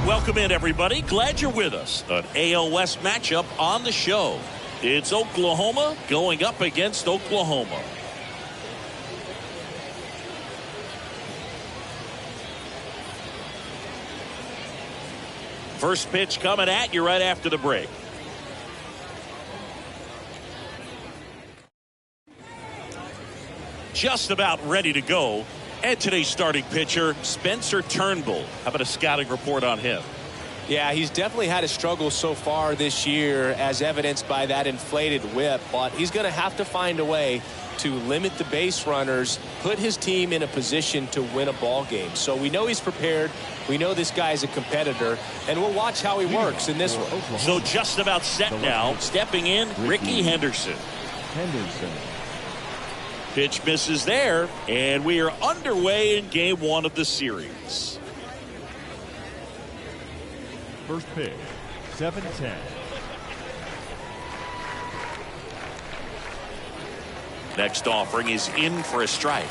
And welcome in, everybody. Glad you're with us. An AL West matchup on the show. It's Oklahoma going up against Oklahoma. First pitch coming at you right after the break. Just about ready to go. And today's starting pitcher, Spencer Turnbull. How about a scouting report on him? Yeah, he's definitely had a struggle so far this year, as evidenced by that inflated whip. But he's going to have to find a way to limit the base runners, put his team in a position to win a ball game. So we know he's prepared. We know this guy's a competitor, and we'll watch how he works in this one. So just about set now. Stepping in, Ricky Henderson. Pitch misses there, and we are underway in game one of the series. First pitch, 7-10. Next offering is in for a strike.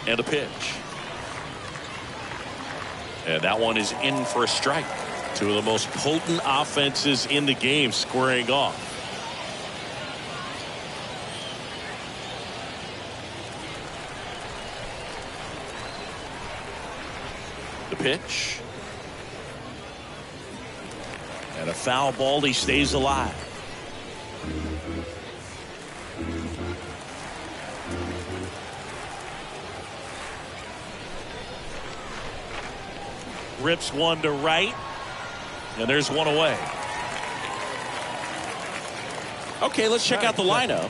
And a pitch. And that one is in for a strike. Two of the most potent offenses in the game squaring off. The pitch. And a foul ball. He stays alive. Rips one to right. And there's one away. Okay, let's check out the lineup.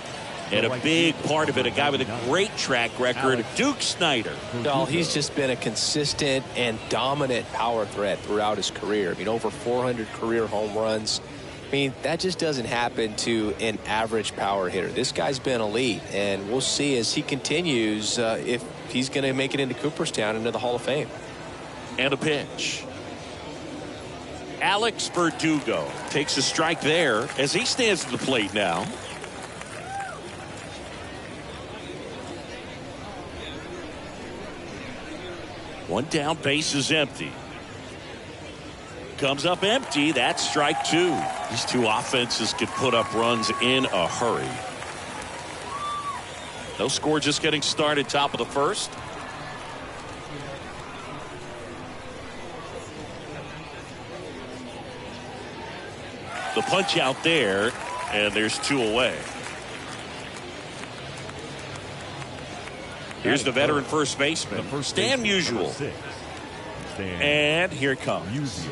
And a big part of it, a guy with a great track record, Duke Snider. Well, he's just been a consistent and dominant power threat throughout his career. I mean, over 400 career home runs. I mean, that just doesn't happen to an average power hitter. This guy's been elite, and we'll see as he continues if he's going to make it into Cooperstown, into the Hall of Fame. And a pitch. Alex Verdugo takes a strike there as he stands at the plate now. One down, base is empty. Comes up empty. That's strike two. These two offenses could put up runs in a hurry. No score, just getting started, top of the first. The punch out there, and there's two away. Here's the veteran first baseman, Stan Musial. And here it comes.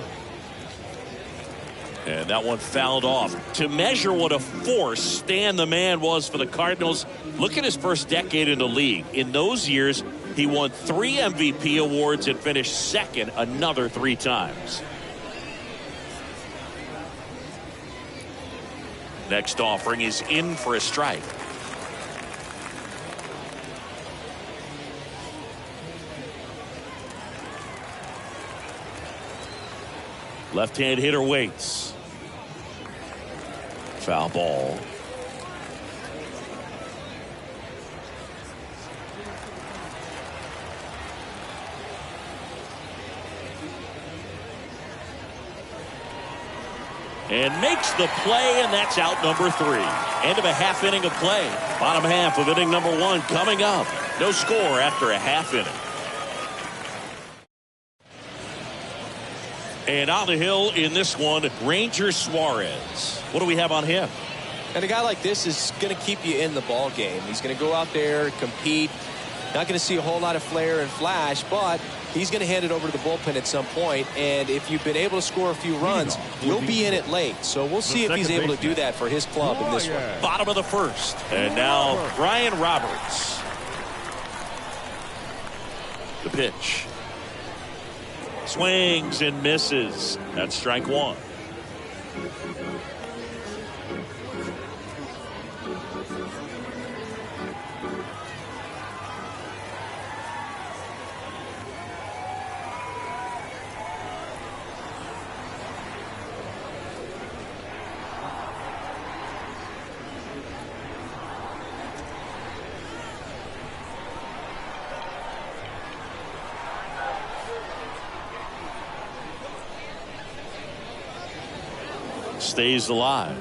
And that one fouled off. To measure what a force Stan the Man was for the Cardinals, look at his first decade in the league. In those years, he won 3 MVP awards and finished second another 3 times. Next offering is in for a strike. Left-hand hitter waits. Foul ball. And makes the play, and that's out number 3. End of a half inning of play. Bottom half of inning number 1 coming up. No score after a half inning. And on the hill in this one, Ranger Suarez. What do we have on him? And a guy like this is going to keep you in the ball game. He's going to go out there, compete. Not going to see a whole lot of flair and flash, but he's going to hand it over to the bullpen at some point. And if you've been able to score a few runs, you'll be in it late. So we'll see if he's able to do that for his club in this one. Bottom of the first. And now Brian Roberts. The pitch. Swings and misses. That's strike 1. stays alive.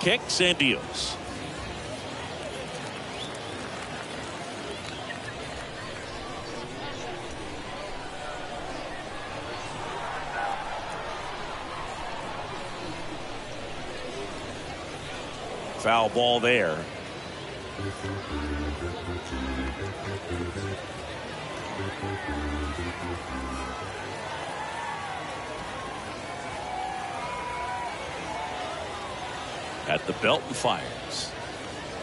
Kicks and deals. Foul ball there. At the belt and fires.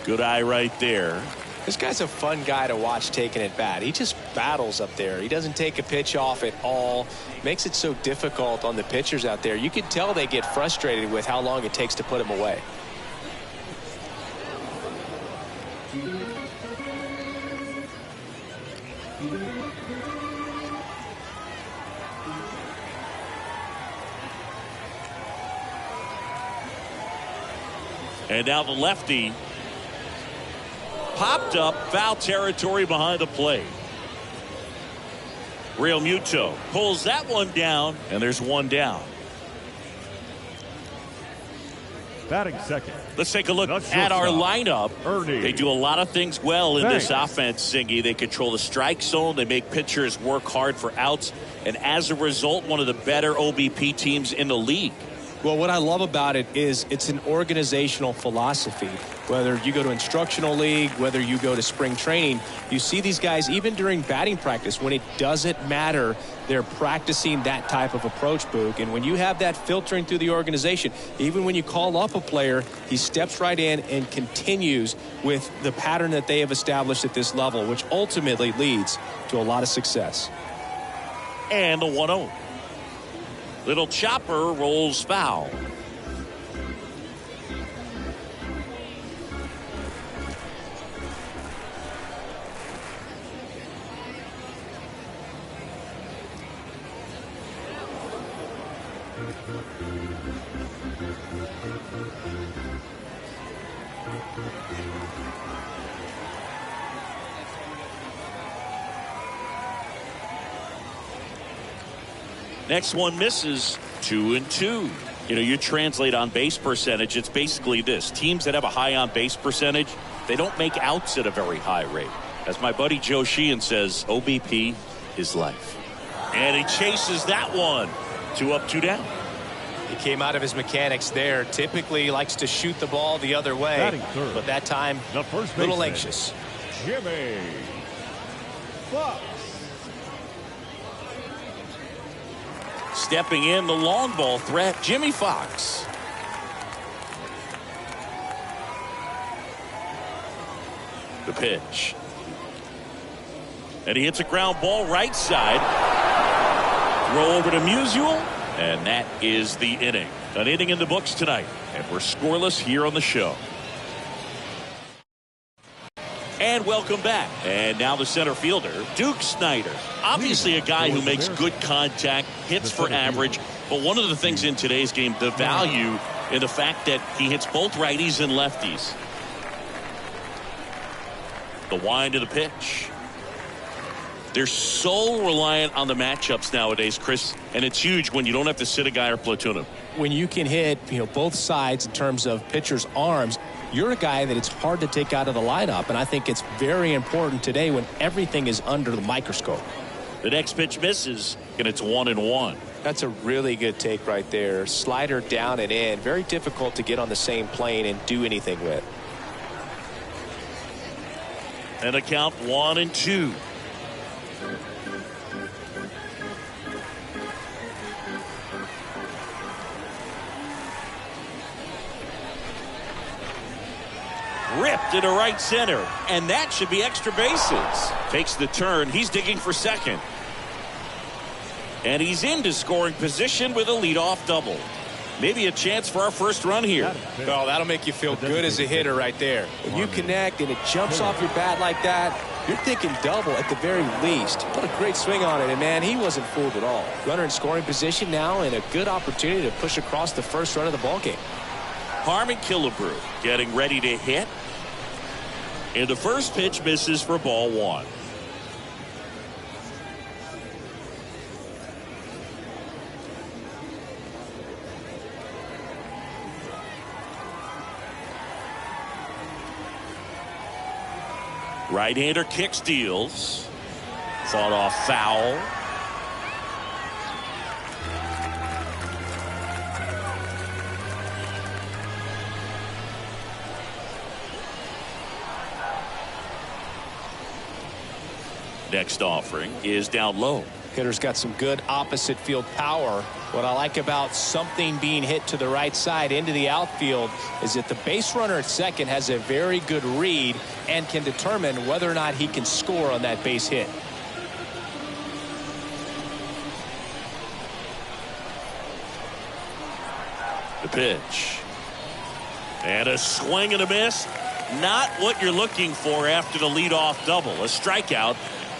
Good eye right there. This guy's a fun guy to watch taking it bat. He just battles up there. He doesn't take a pitch off at all. Makes it so difficult on the pitchers out there. You can tell they get frustrated with how long it takes to put him away. And now the lefty popped up, foul territory behind the plate. Rrcup pulls that one down, and there's one down. Batting second. Let's take a look at our lineup. They do a lot of things well in this offense, Singy. They control the strike zone. They make pitchers work hard for outs. And as a result, one of the better OBP teams in the league. Well, what I love about it is it's an organizational philosophy. Whether you go to instructional league, whether you go to spring training, you see these guys even during batting practice when it doesn't matter. They're practicing that type of approach, Boog. And when you have that filtering through the organization, even when you call up a player, he steps right in and continues with the pattern that they have established at this level, which ultimately leads to a lot of success. And the 1-0. Little chopper rolls foul. Next one misses. 2-2. You know, you translate on base percentage, it's basically this. Teams that have a high on base percentage, they don't make outs at a very high rate. As my buddy Joe Sheehan says, OBP is life. And he chases that one. 2 up, 2 down. He came out of his mechanics there. Typically likes to shoot the ball the other way, but that time a little anxious. Jimmy Fox. Stepping in, the long ball threat, Jimmy Fox. The pitch. And he hits a ground ball right side. Throw over to Musial, and that is the inning. An inning in the books tonight, and we're scoreless here on the show. And welcome back. And now the center fielder, Duke Snider. Obviously a guy who makes good contact, hits for average. But one of the things in today's game, the value in the fact that he hits both righties and lefties. The wind of the pitch. They're so reliant on the matchups nowadays, Chris, and it's huge when you don't have to sit a guy or platoon him. When you can hit, both sides in terms of pitchers' arms, you're a guy that it's hard to take out of the lineup, and I think it's very important today when everything is under the microscope. The next pitch misses, and it's 1-1. That's a really good take right there. Slider down and in. Very difficult to get on the same plane and do anything with. And a count 1-2. Ripped into right center, and that should be extra bases. Takes the turn. He's digging for second. And he's into scoring position with a leadoff double. Maybe a chance for our first run here. Oh, that'll make you feel good as a hitter right there. When you connect and it jumps off your bat like that, you're thinking double at the very least. What a great swing on it, and man, he wasn't fooled at all. Runner in scoring position now, and a good opportunity to push across the first run of the ballgame. Harmon Killebrew getting ready to hit. And the first pitch misses for ball one. Right-hander kick steals. Fought off foul. Next offering is down low. Hitter's got some good opposite field power. What I like about something being hit to the right side into the outfield is that the base runner at second has a very good read and can determine whether or not he can score on that base hit. The pitch. And a swing and a miss. Not what you're looking for after the leadoff double. A strikeout,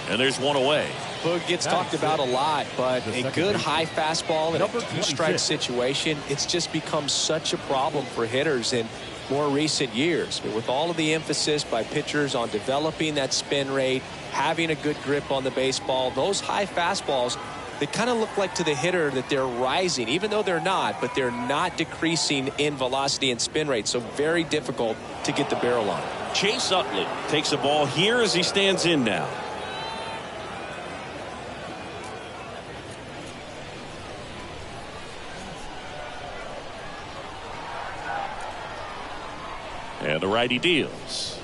and there's one away. Boog gets talked about a lot, but a good high fastball in a two-strike situation, it's just become such a problem for hitters in more recent years. But with all of the emphasis by pitchers on developing that spin rate, having a good grip on the baseball, those high fastballs, they kind of look like to the hitter that they're rising, even though they're not, but they're not decreasing in velocity and spin rate. So very difficult to get the barrel on. Chase Utley takes the ball here as he stands in now. And the righty deals.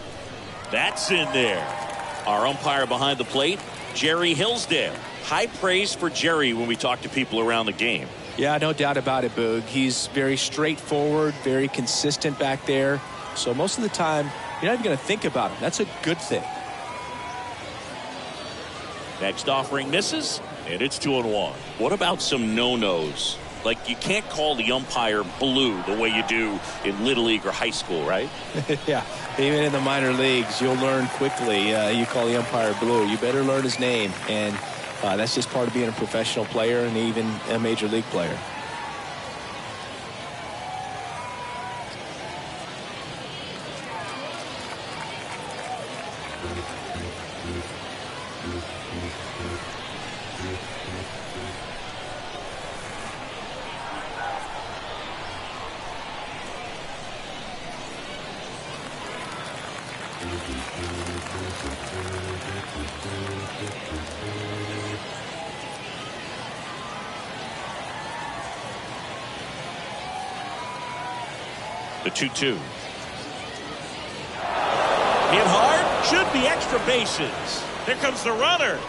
That's in there. Our umpire behind the plate, Jerry Hillsdale. High praise for Jerry when we talk to people around the game. Yeah, no doubt about it, Boog. He's very straightforward, very consistent back there. So most of the time, you're not even going to think about him. That's a good thing. Next offering misses, and it's 2-1. What about some no-nos? Like, you can't call the umpire blue the way you do in Little League or high school, right? Yeah, even in the minor leagues, you'll learn quickly. You call the umpire blue. You better learn his name. And that's just part of being a professional player and even a major league player. The 2-2. Hit hard, should be extra bases. Here comes the runner.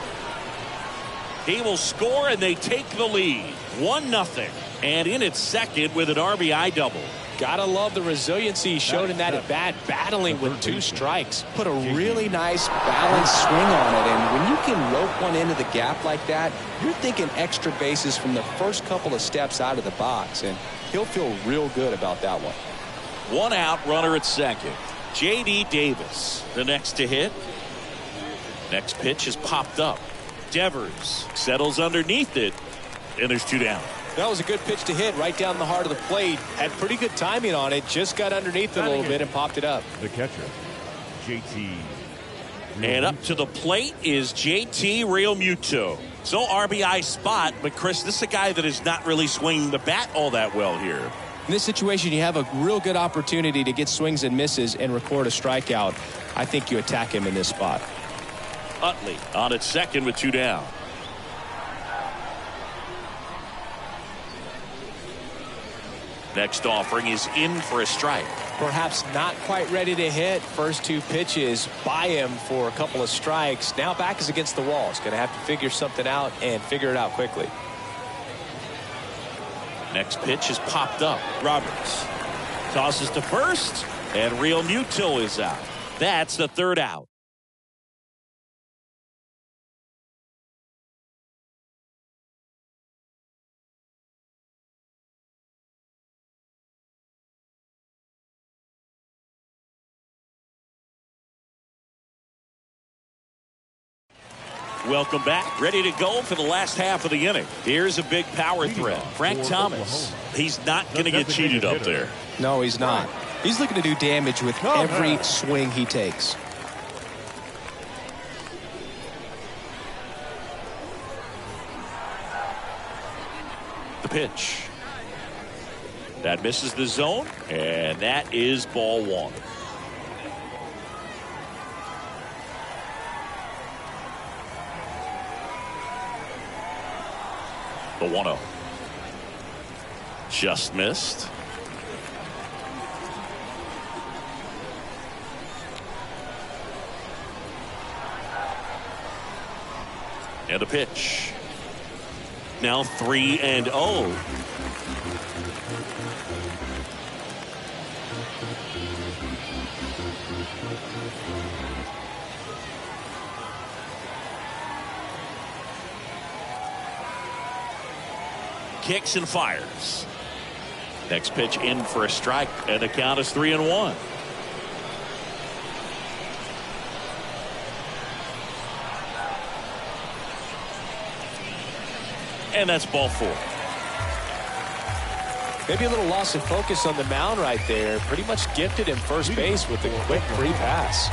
He will score and they take the lead. 1-0. And in its second with an RBI double. Gotta love the resiliency he showed in that at bat, battling with 2 strikes. Put a really nice balanced swing on it, and when you can rope one into the gap like that, you're thinking extra bases from the first couple of steps out of the box, and he'll feel real good about that one. 1 out, runner at second. J.D. Davis, the next to hit. Next pitch is popped up. Devers settles underneath it, and there's 2 down. That was a good pitch to hit right down the heart of the plate. Had pretty good timing on it. Just got underneath it a little bit and popped it up. The catcher, JT. And up to the plate is JT Realmuto. So RBI spot, but Chris, this is a guy that is not really swinging the bat all that well here. In this situation, you have a real good opportunity to get swings and misses and record a strikeout. I think you attack him in this spot. Utley on at second with 2 down. Next offering is in for a strike. Perhaps not quite ready to hit. First 2 pitches by him for a couple of strikes. Now back is against the wall. He's going to have to figure something out and figure it out quickly. Next pitch is popped up. Roberts tosses to first, and Realmuto is out. That's the 3rd out. Welcome back. Ready to go for the last half of the inning. Here's a big power threat. Frank Thomas. He's not going to get cheated up there. No, he's not. He's looking to do damage with every swing he takes. pitch. That misses the zone, and that is ball one. The 1-0. Just missed. And a pitch. Now 3-0. Kicks and fires. Next pitch in for a strike, and the count is 3-1. And that's ball four. Maybe a little loss of focus on the mound right there. Pretty much gifted him first base with a quick free pass.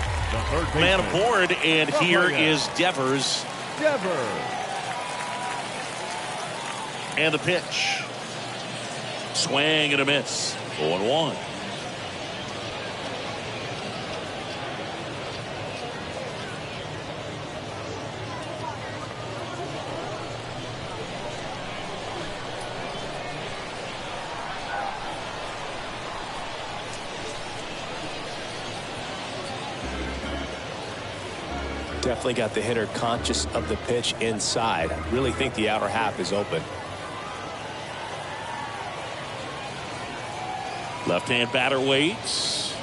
Man aboard, and here is Devers. And the pitch. Swing and a miss. 0-1. Definitely got the hitter conscious of the pitch inside. I really think the outer half is open. Left-hand batter waits.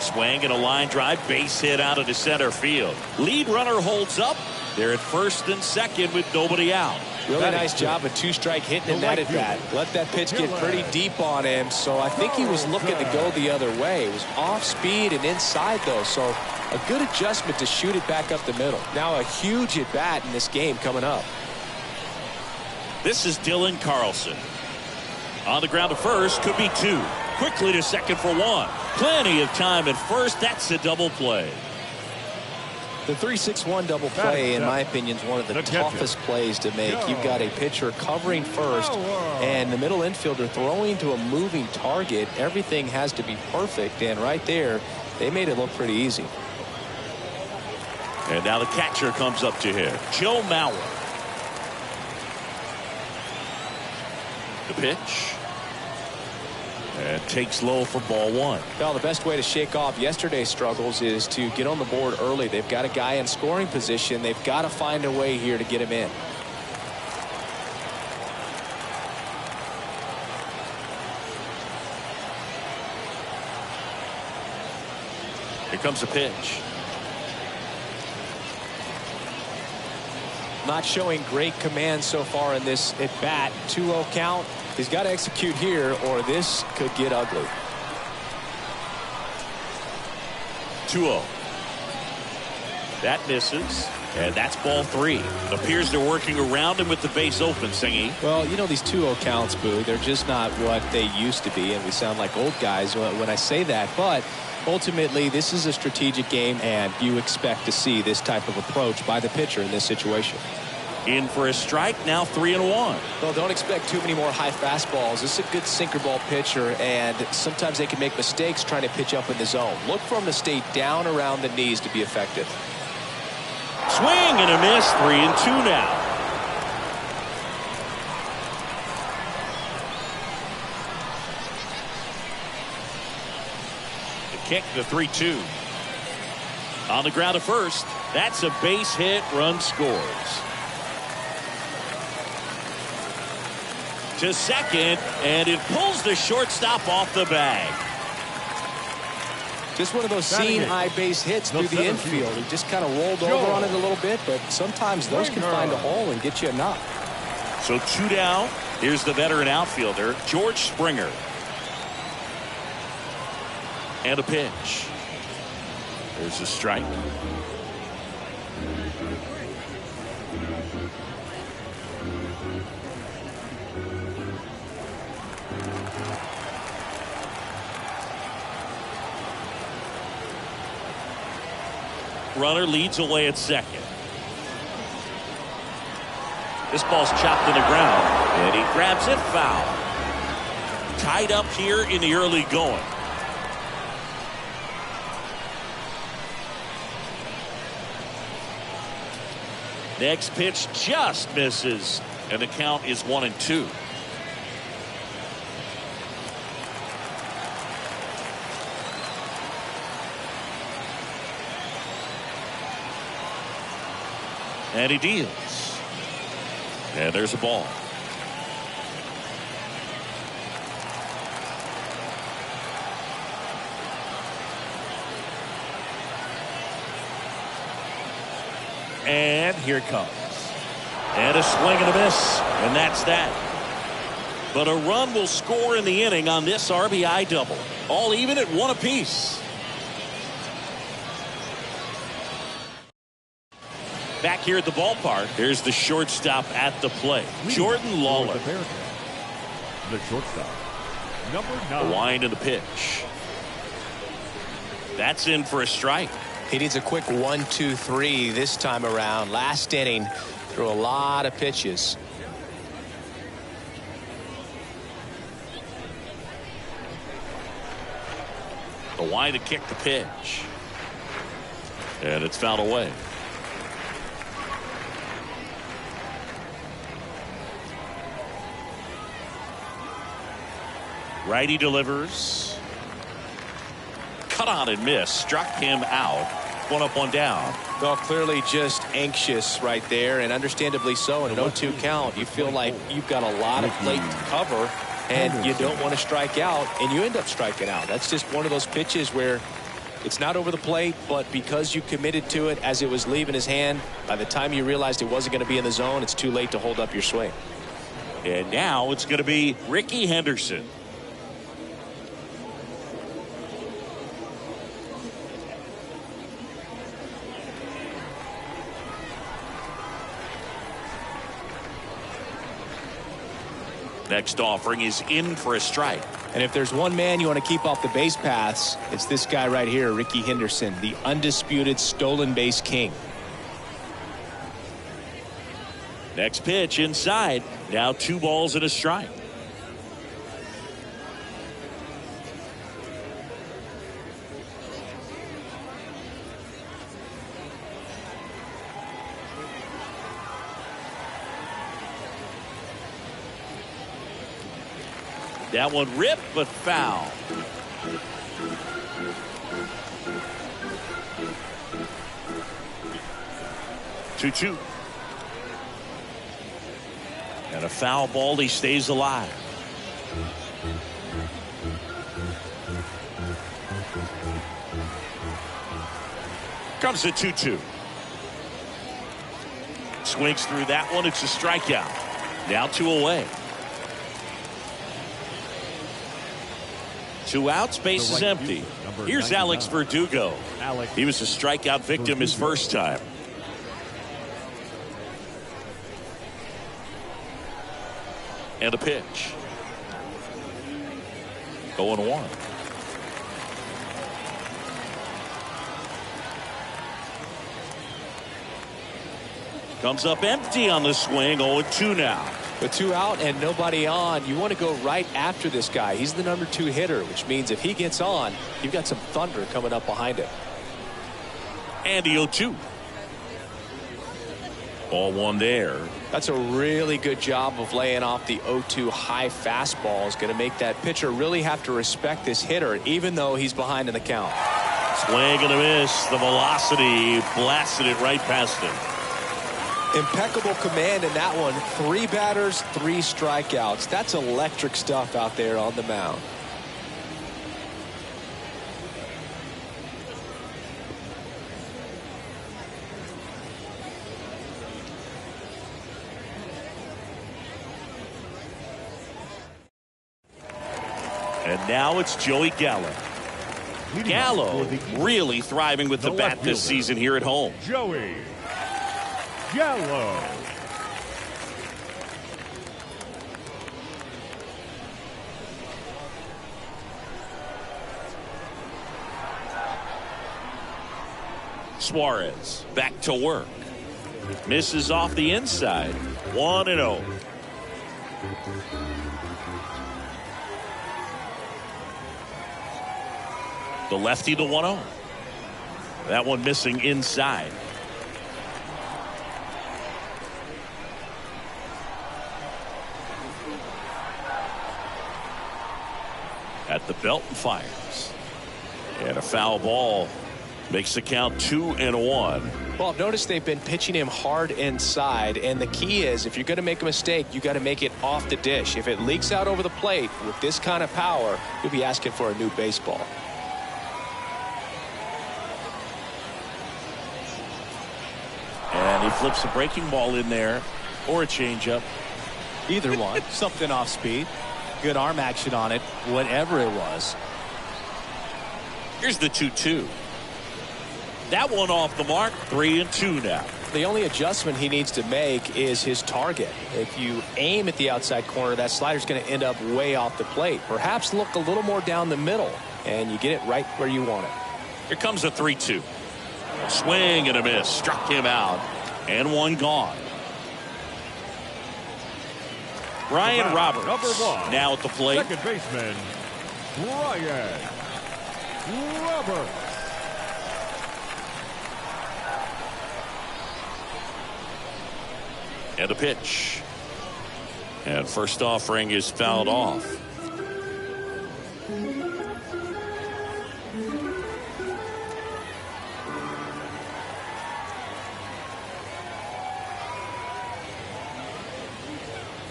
Swing and a line drive, base hit out of the center field. Lead runner holds up. They're at first and second with nobody out. Really nice job of two-strike hitting in that at bat. Let that pitch get pretty deep on him, so I think he was looking to go the other way. It was off speed and inside, though, so a good adjustment to shoot it back up the middle. Now a huge at bat in this game coming up. This is Dylan Carlson. On the ground to first, could be two. Quickly to second for one. Plenty of time at first. That's a double play. The 3-6-1 double play, in my opinion, is one of the toughest plays to make. You've got a pitcher covering first and the middle infielder throwing to a moving target. Everything has to be perfect, and right there, they made it look pretty easy. And now the catcher comes up to him, Joe Mauer. The pitch. And takes low for ball one. Well, the best way to shake off yesterday's struggles is to get on the board early. They've got a guy in scoring position. They've got to find a way here to get him in. Here comes a pitch. Not showing great command so far in this at bat. 2-0 count. He's got to execute here or this could get ugly. 2-0. That misses. And that's ball three. It appears they're working around him with the base open, Singy. Well, you know, these 2-0 counts, Boo, they're just not what they used to be, and we sound like old guys when I say that. But ultimately, this is a strategic game, and you expect to see this type of approach by the pitcher in this situation. In for a strike, now 3-1. Well, don't expect too many more high fastballs. This is a good sinker ball pitcher, and sometimes they can make mistakes trying to pitch up in the zone. Look for him to stay down around the knees to be effective. Swing and a miss, 3-2 now. The kick, the 3-2. On the ground at first. That's a base hit, run scores. To second, and it pulls the shortstop off the bag. Just one of those seeing high base hits through the infield. He just kind of rolled over on it a little bit, but sometimes those can find a hole and get you a knock. So 2 down. Here's the veteran outfielder, George Springer. And a pitch. There's a strike. Runner leads away at second. This ball's chopped to the ground, and he grabs it, foul. Tied up here in the early going. Next pitch just misses, and the count is 1-2. And he deals. And there's a ball. And here it comes. And a swing and a miss. And that's that. But a run will score in the inning on this RBI double. All even at 1 apiece. Back here at the ballpark, there's the shortstop at the plate, Jordan Lawler. The shortstop, number 9. The wind and the pitch. That's in for a strike. He needs a quick 1-2-3 this time around. Last inning, threw a lot of pitches. The wind to kick the pitch. And it's fouled away. Righty delivers. Cut on and miss. Struck him out. 1 up, 1 down. Well, clearly just anxious right there, and understandably so. In an 0-2 count, you feel like you've got a lot of plate to cover, and you don't want to strike out, and you end up striking out. That's just one of those pitches where it's not over the plate, but because you committed to it as it was leaving his hand, by the time you realized it wasn't going to be in the zone, it's too late to hold up your swing. And now it's going to be Ricky Henderson. Next offering is in for a strike. And if there's one man you want to keep off the base paths, it's this guy right here, Ricky Henderson, the undisputed stolen base king. Next pitch inside. Now 2 balls and a strike. That one ripped, but foul. Two. And a foul ball. He stays alive. Comes the 2-2. Swings through that one. It's a strikeout. Now 2 away. 2 outs, base is empty. Here's Alex Verdugo. He was a strikeout victim his first time. And a pitch. 0-1. Comes up empty on the swing. 0-2 now. With 2 out and nobody on, you want to go right after this guy. He's the number 2 hitter, which means if he gets on, you've got some thunder coming up behind him. And the 0-2. Ball 1 there. That's a really good job of laying off the 0-2 high fastball. Is going to make that pitcher really have to respect this hitter, even though he's behind in the count. Swing and a miss. The velocity blasted it right past him. Impeccable command in that one. 3 batters, 3 strikeouts. That's electric stuff out there on the mound. And now it's Joey Gallo. Gallo really thriving with the bat this season here at home. Joey Gallo. Suarez back to work. Misses off the inside. 1-0. The lefty to 1-0. That one missing inside. At the belt and fires. And a foul ball makes the count 2-1. Well, notice they've been pitching him hard inside, and the key is if you're going to make a mistake, you got to make it off the dish. If it leaks out over the plate with this kind of power, you'll be asking for a new baseball. And he flips a breaking ball in there, or a changeup. Either one. Something off speed. Good arm action on it, whatever it was. Here's the 2-2. That one off the mark. 3-2 now. The only adjustment he needs to make is his target. If you aim at the outside corner, that slider's going to end up way off the plate. Perhaps look a little more down the middle, and you get it right where you want it. Here comes a 3-2. Swing and a miss. Struck him out. And one gone. Ryan Roberts number 1, now at the plate. Second baseman, Ryan Roberts. And a pitch. And first offering is fouled off.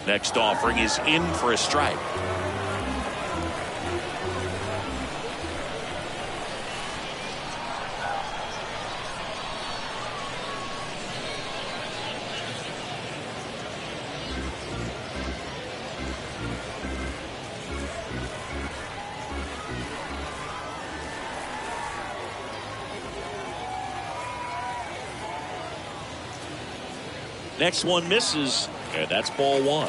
Next offering is in for a strike. Next one misses, and that's ball 1.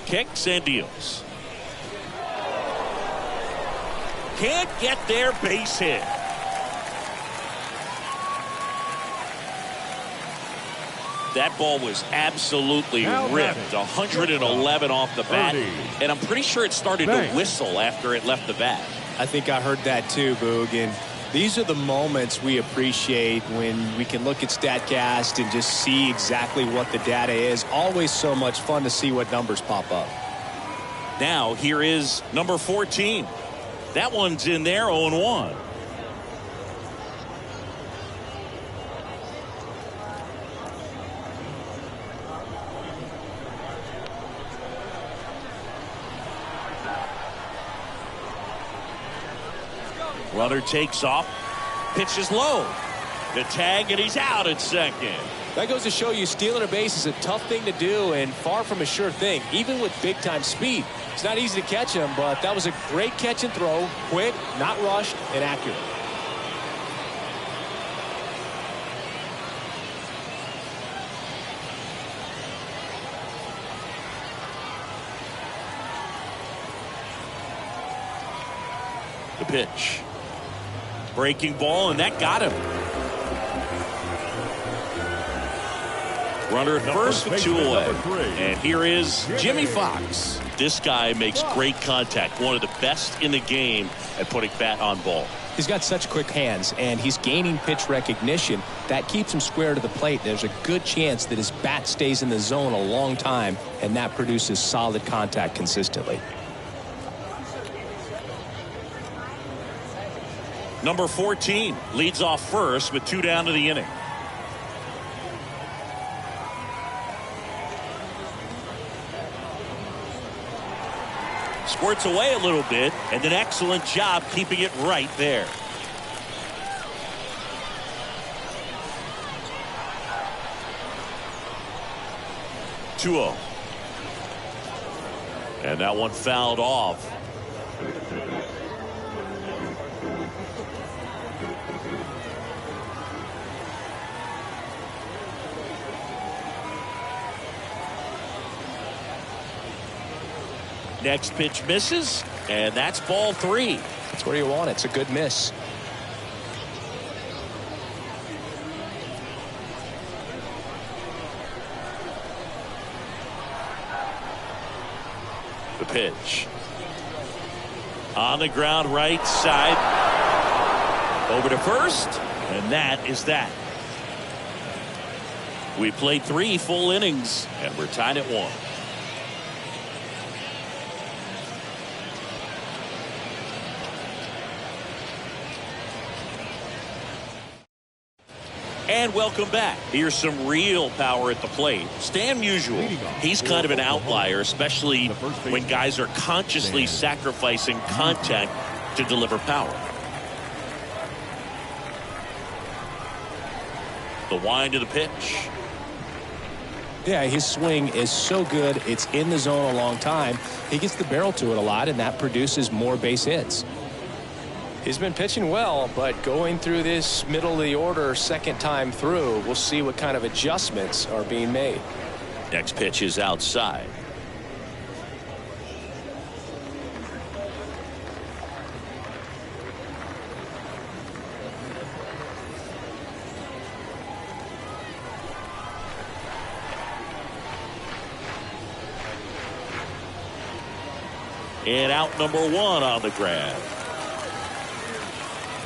Kicks and deals. Can't get their base hit. That ball was absolutely ripped. 111 off the bat. And I'm pretty sure it started to whistle after it left the bat. I think I heard that too, Boog. And these are the moments we appreciate when we can look at StatCast and just see exactly what the data is. Always so much fun to see what numbers pop up. Now here is number 14. That one's in there, 0-1. Runner takes off, pitches low. The tag, and he's out at second. That goes to show you stealing a base is a tough thing to do and far from a sure thing, even with big-time speed. It's not easy to catch him, but that was a great catch and throw, quick, not rushed, and accurate. The pitch. Breaking ball, and that got him. Runner at first with 2 away. And here is Jimmy Fox. This guy makes great contact. One of the best in the game at putting bat on ball. He's got such quick hands, and he's gaining pitch recognition. That keeps him square to the plate. There's a good chance that his bat stays in the zone a long time, and that produces solid contact consistently. Number 14 leads off first with 2 down to the inning. Squirts away a little bit, and an excellent job keeping it right there. (2-0). And that one fouled off. Next pitch misses, and that's ball 3. That's where you want it. It's a good miss. The pitch. On the ground, right side. Over to first, and that is that. We played 3 full innings, and we're tied at 1. And welcome back. Here's some real power at the plate. Stan Musial, he's kind of an outlier, especially when guys are consciously sacrificing contact to deliver power. The wind of the pitch. Yeah, his swing is so good. It's in the zone a long time. He gets the barrel to it a lot, and that produces more base hits. He's been pitching well, but going through this middle of the order second time through, we'll see what kind of adjustments are being made. Next pitch is outside. And out number 1 on the grab.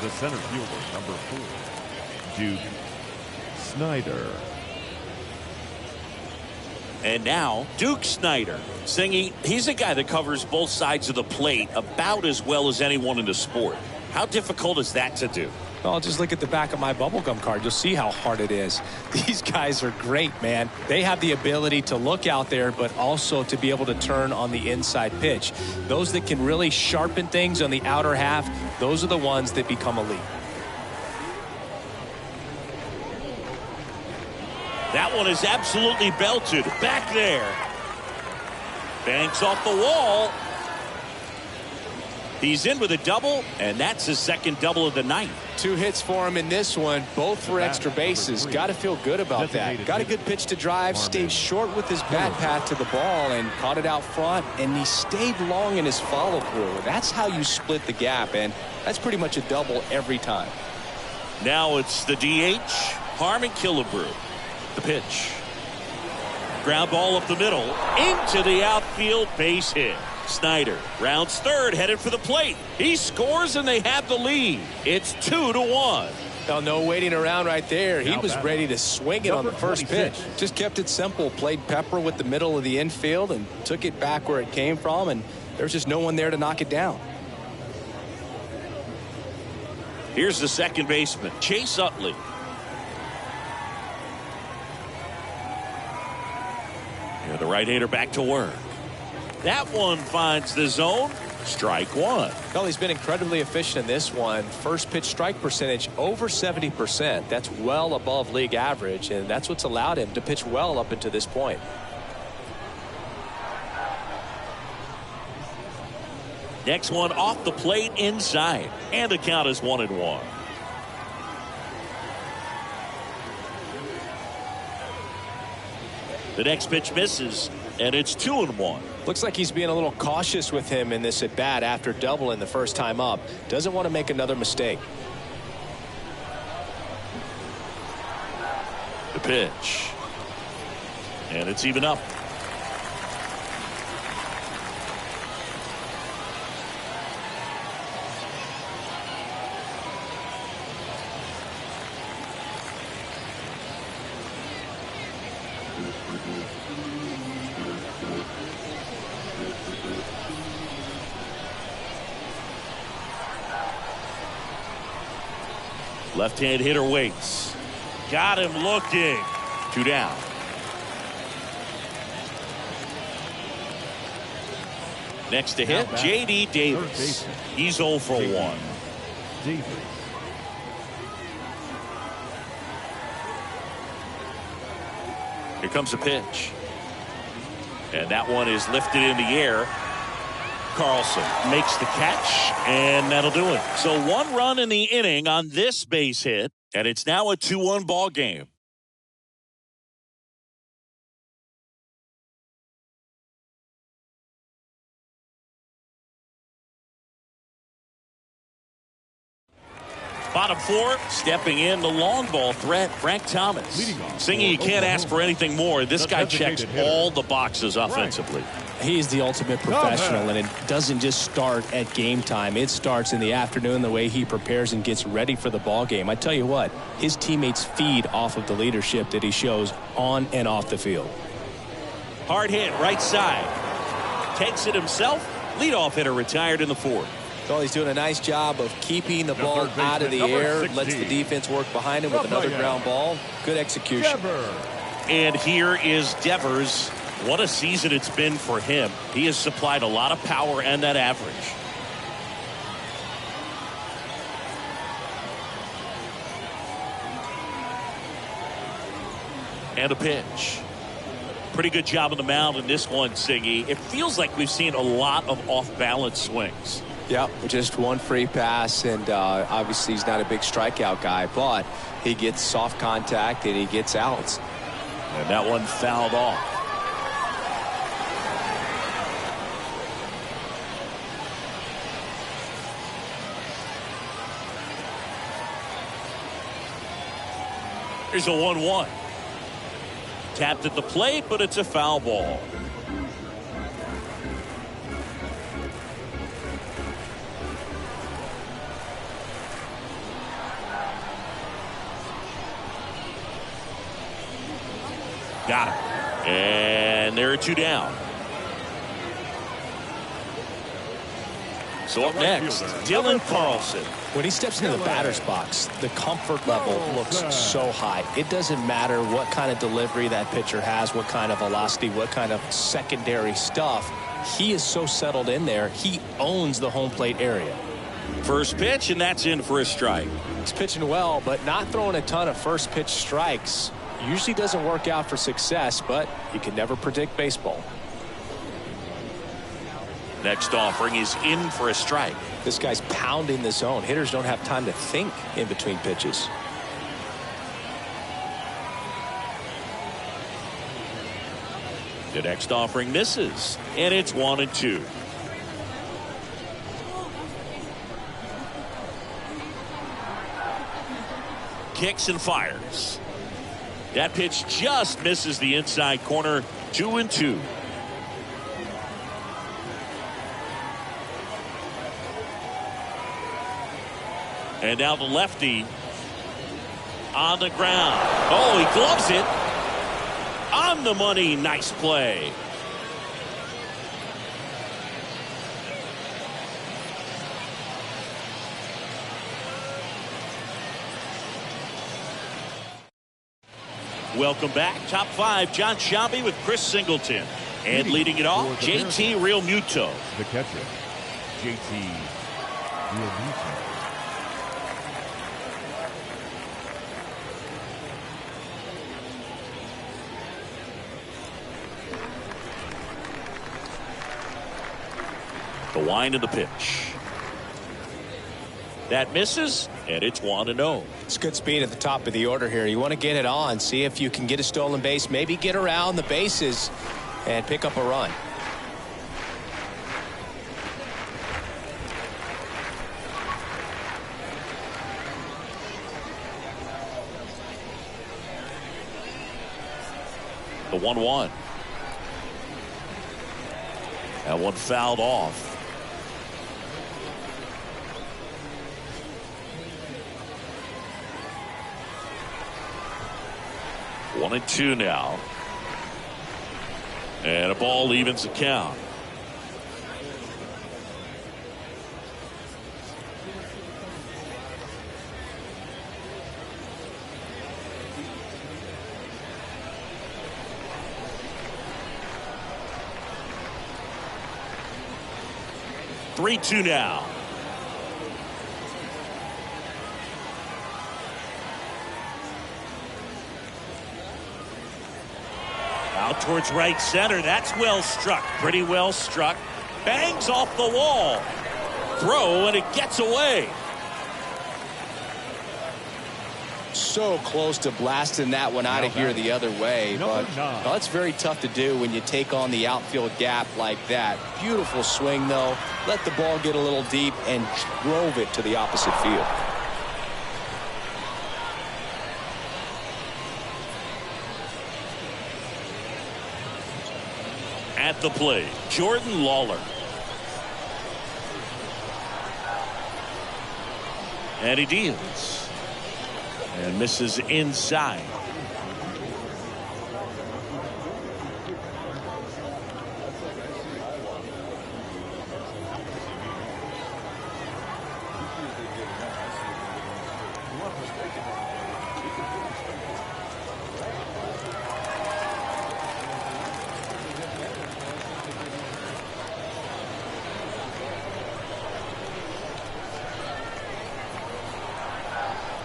The center fielder, number 4, Duke Snyder. And now Duke Snyder. Singy, he's a guy that covers both sides of the plate about as well as anyone in the sport. How difficult is that to do? Well, just look at the back of my bubblegum card. You'll see how hard it is. These guys are great, man. They have the ability to look out there, but also to be able to turn on the inside pitch. Those that can really sharpen things on the outer half, those are the ones that become elite. That one is absolutely belted. Back there. Banks off the wall. He's in with a double, and that's his second double of the night. 2 hits for him in this one, both for extra bases. Got to feel good about that. Got a good pitch to drive, stayed short with his bat path to the ball, and caught it out front, and he stayed long in his follow-through. That's how you split the gap, and that's pretty much a double every time. Now it's the DH, Harmon Killebrew. The pitch. Ground ball up the middle, into the outfield, base hit. Snyder rounds third, headed for the plate. He scores, and they have the lead. It's 2-1. Now, no waiting around right there. He was ready to swing it on the first pitch. Just kept it simple. Played pepper with the middle of the infield and took it back where it came from, and there's just no one there to knock it down. Here's the second baseman, Chase Utley. The right-hander back to work. That one finds the zone. Strike 1. Well, he's been incredibly efficient in this one. First pitch strike percentage over 70%. That's well above league average, and that's what's allowed him to pitch well up until this point. Next one off the plate inside, and the count is 1-1. The next pitch misses, and it's 2-1. Looks like he's being a little cautious with him in this at bat after doubling the first time up. Doesn't want to make another mistake. The pitch, and it's even up. Left-hand hitter waits. Got him looking. 2 down. Next to hit, J.D. Davis. He's 0 for 1. Davis. Here comes the pitch. And that one is lifted in the air. Carlson makes the catch, and that'll do it. So 1 run in the inning on this base hit, and it's now a 2-1 ball game. Bottom 4, stepping in the long ball threat, Frank Thomas. Singy, you can't ask for anything more. This guy checks all the boxes offensively. He's the ultimate professional, and it doesn't just start at game time. It starts in the afternoon, the way he prepares and gets ready for the ball game. I tell you what, his teammates feed off of the leadership that he shows on and off the field. Hard hit, right side. Takes it himself. Leadoff hitter retired in the 4th. Well, he's doing a nice job of keeping the ball out of the air. 16. Lets the defense work behind him with another ground ball. Good execution. And here is Devers. What a season it's been for him. He has supplied a lot of power and that average. And a pitch. Pretty good job on the mound in this one, Singy. It feels like we've seen a lot of off-balance swings. Yep, just one free pass, and obviously he's not a big strikeout guy, but he gets soft contact and he gets outs. And that one fouled off. Here's a 1-1. Tapped at the plate, but it's a foul ball. Got it. And there are 2 down. So up next, Dylan Carlson. When he steps into the batter's box, the comfort level looks so high. It doesn't matter what kind of delivery that pitcher has, what kind of velocity, what kind of secondary stuff. He is so settled in there. He owns the home plate area. First pitch, and that's in for a strike. He's pitching well, but not throwing a ton of first pitch strikes. Usually doesn't work out for success, but you can never predict baseball. Next offering is in for a strike. This guy's pounding the zone. Hitters don't have time to think in between pitches. The next offering misses, and it's 1-2. Kicks and fires. That pitch just misses the inside corner. 2-2. And now the lefty on the ground. Oh, he gloves it. On the money. Nice play. Welcome back. Top 5, John Sciambi with Chris Singleton. And leading it off, JT Realmuto. The catcher, JT Realmuto. The wind of the pitch. That misses, and it's 1-0. It's good speed at the top of the order here. You want to get it on, see if you can get a stolen base, maybe get around the bases and pick up a run. The 1-1. That one fouled off. One and two now. And a ball evens the count. Three-two now. Out towards right center. That's well struck. Pretty well struck. Bangs off the wall. Throw, and it gets away. So close to blasting that one out of here the other way. But well, that's very tough to do when you take on the outfield gap like that. Beautiful swing, though. Let the ball get a little deep and drove it to the opposite field. At the plate, Jordan Lawler. And he deals. And misses inside.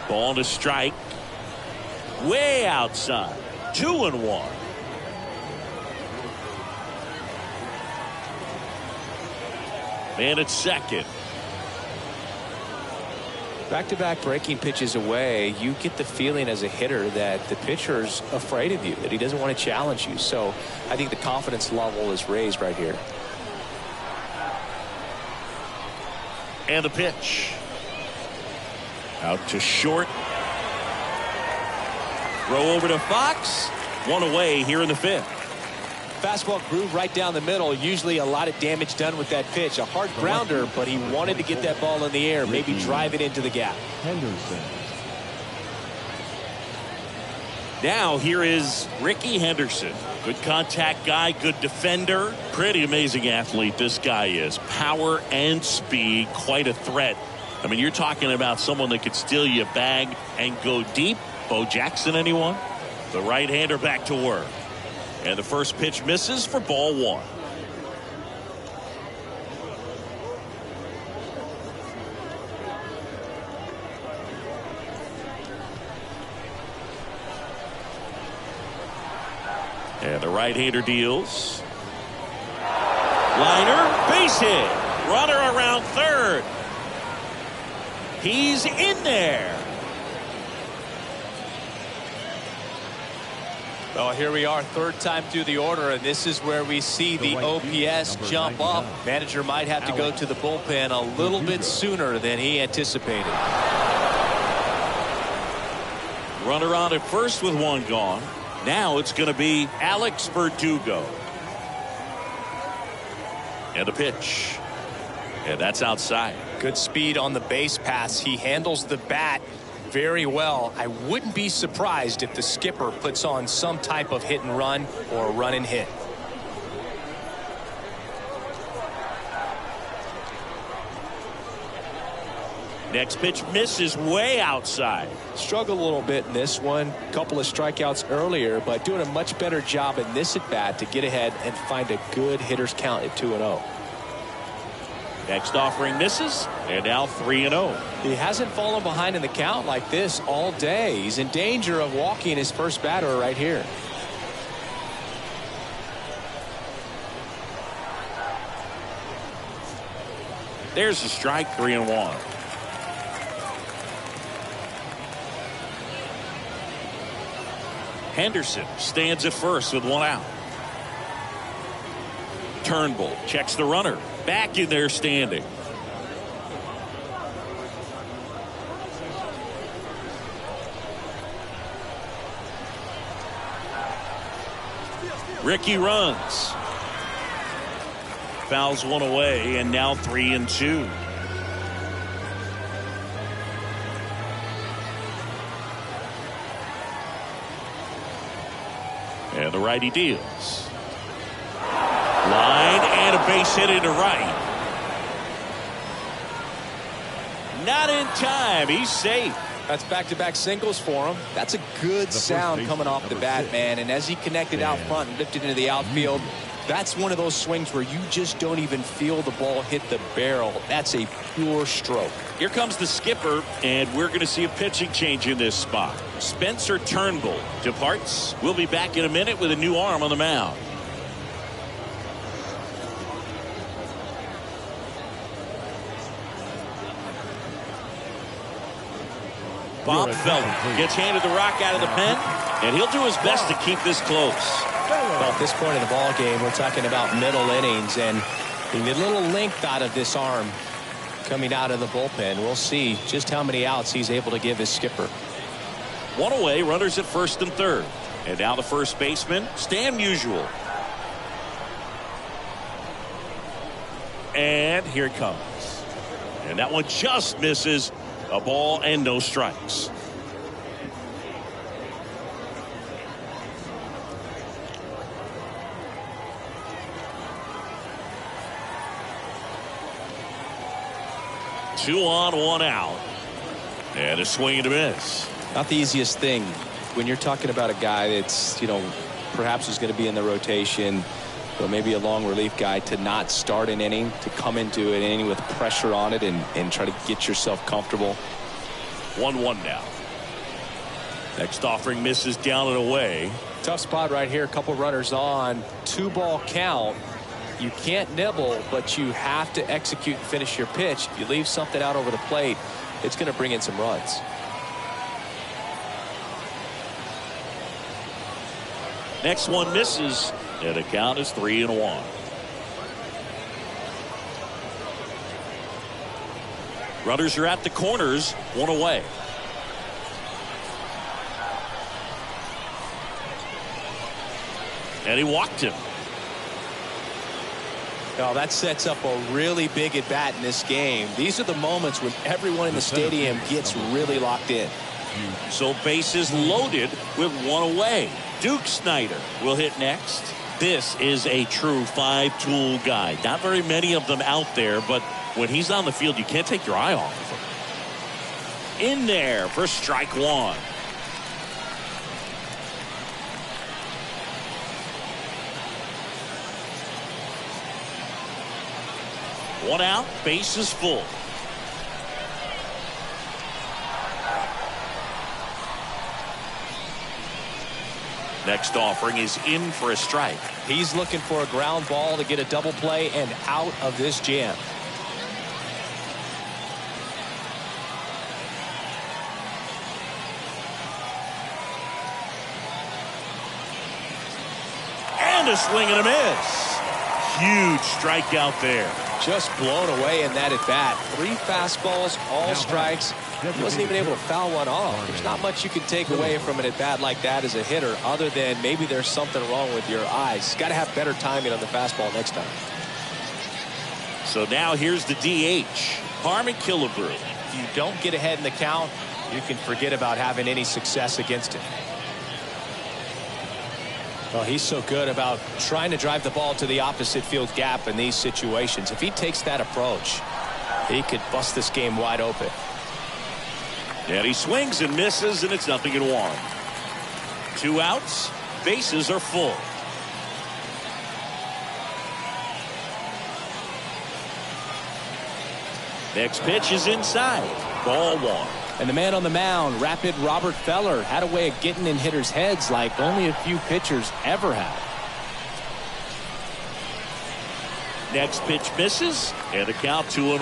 Ball to strike. Way outside. 2-1. Man at second. Back-to-back breaking pitches away, you get the feeling as a hitter that the pitcher's afraid of you, that he doesn't want to challenge you. So I think the confidence level is raised right here. And the pitch. Out to short. Throw over to Fox. One away here in the fifth. Fastball groove right down the middle. Usually a lot of damage done with that pitch. A hard grounder, but he wanted to get that ball in the air. Maybe drive it into the gap. Henderson. Now here is Ricky Henderson. Good contact guy, good defender. Pretty amazing athlete this guy is. Power and speed, quite a threat. I mean, you're talking about someone that could steal you a bag and go deep. Bo Jackson, anyone? The right-hander back to work. And the first pitch misses for ball one. And the right-hander deals. Liner, base hit. Runner around third. He's in there. Well, here we are, third time through the order, and this is where we see the OPS jump up. Manager might have to go to the bullpen a little bit sooner than he anticipated. Runner on at first with one gone. Now it's going to be Alex Verdugo. And a pitch. And that's outside. Good speed on the base pass. He handles the bat very well. I wouldn't be surprised if the skipper puts on some type of hit and run or run and hit. Next pitch misses way outside. Struggled a little bit in this one. Couple of strikeouts earlier, but doing a much better job in this at bat to get ahead and find a good hitter's count at 2-0. Next offering misses, and now 3-0. He hasn't fallen behind in the count like this all day. He's in danger of walking his first batter right here. There's a strike, 3-1. Henderson stands at first with one out. Turnbull checks the runner. Back in there standing. Ricky runs. Fouls one away, and now 3-2. And the righty deals. Line and a base hit into right. Not in time. He's safe. That's back-to-back singles for him. That's a good sound coming off the bat, man. And as he connected out front and lifted into the outfield, that's one of those swings where you just don't even feel the ball hit the barrel. That's a pure stroke. Here comes the skipper, and we're going to see a pitching change in this spot. Spencer Turnbull departs. We'll be back in a minute with a new arm on the mound. Bob Feller gets handed the rock out of the pen, and he'll do his best to keep this close. Well, at this point in the ball game, we're talking about middle innings, and a little length out of this arm coming out of the bullpen. We'll see just how many outs he's able to give his skipper. One away, runners at first and third. And now the first baseman, Stan Musial. And here it comes. And that one just misses. A ball and no strikes. Two on, one out. And a swing and a miss. Not the easiest thing when you're talking about a guy that's, perhaps is going to be in the rotation, but maybe a long relief guy, to not start an inning, to come into an inning with pressure on it and try to get yourself comfortable. 1-1 now. Next offering misses down and away. Tough spot right here. A couple runners on. 2-ball count. You can't nibble, but you have to execute and finish your pitch. If you leave something out over the plate, it's going to bring in some runs. Next one misses, and the count is 3-1. Runners are at the corners, one away. And he walked him. Now that sets up a really big at bat in this game. These are the moments when everyone in the stadium gets really locked in. So bases loaded with one away. Duke Snyder will hit next. This is a true five-tool guy. Not very many of them out there, but when he's on the field, you can't take your eye off of him. In there for strike one. One out, base is full. Next offering is in for a strike. He's looking for a ground ball to get a double play and out of this jam. And a swing and a miss. Huge strikeout there. Just blown away in that at bat. 3 fastballs, all strikes. He wasn't even able to foul one off. There's not much you can take away from an at bat like that as a hitter, other than maybe there's something wrong with your eyes. Got to have better timing on the fastball next time. So now here's the DH, Harmon Killebrew. If you don't get ahead in the count, you can forget about having any success against him. Well, he's so good about trying to drive the ball to the opposite field gap in these situations. If he takes that approach, he could bust this game wide open. And he swings and misses, and it's 0-1. 2 outs, bases are full. Next pitch is inside. Ball 1. And the man on the mound, rapid Robert Feller, had a way of getting in hitters' heads like only a few pitchers ever have. Next pitch misses, and the count 2-1.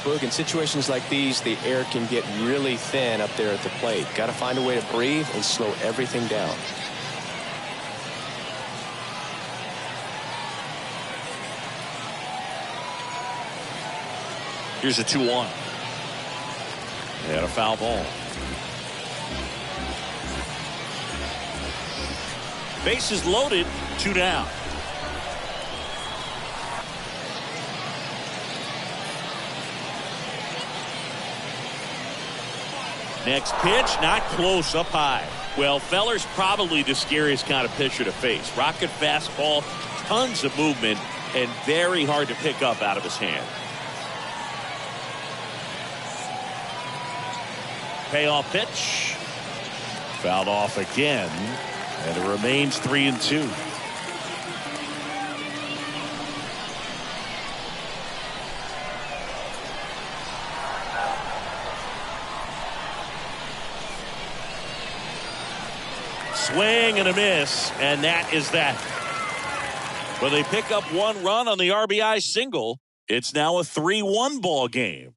Boog, in situations like these, the air can get really thin up there at the plate. Got to find a way to breathe and slow everything down. Here's a 2-1. And a foul ball. Bases loaded, 2 down. Next pitch, not close, up high. Well, Feller's probably the scariest kind of pitcher to face. Rocket fastball, tons of movement, and very hard to pick up out of his hand. Payoff pitch. Fouled off again, and it remains 3-2. Swing and a miss, and that is that. Well, they pick up 1 run on the RBI single. It's now a 3-1 ball game.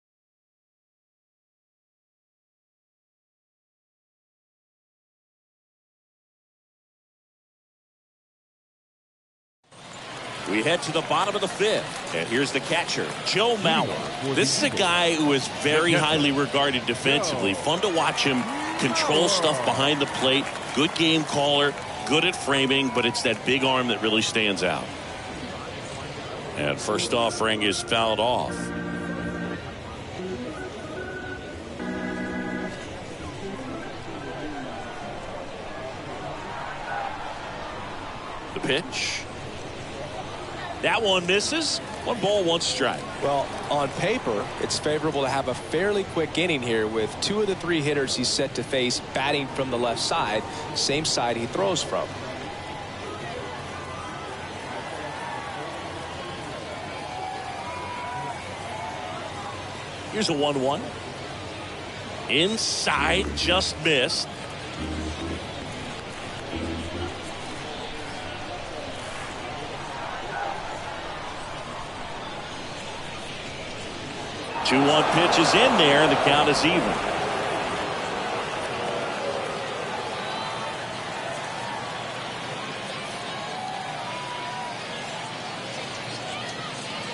We head to the bottom of the 5th, and here's the catcher, Joe Mauer. This is a guy who is very highly regarded defensively. Fun to watch him control stuff behind the plate. Good game caller, good at framing, but it's that big arm that really stands out. And first offering is fouled off. The pitch. That one misses. 1 ball, 1 strike. Well, on paper, it's favorable to have a fairly quick inning here with 2 of the 3 hitters he's set to face batting from the left side, same side he throws from. Here's a 1-1. Inside, just missed. Two 1 pitch is in there, and the count is even.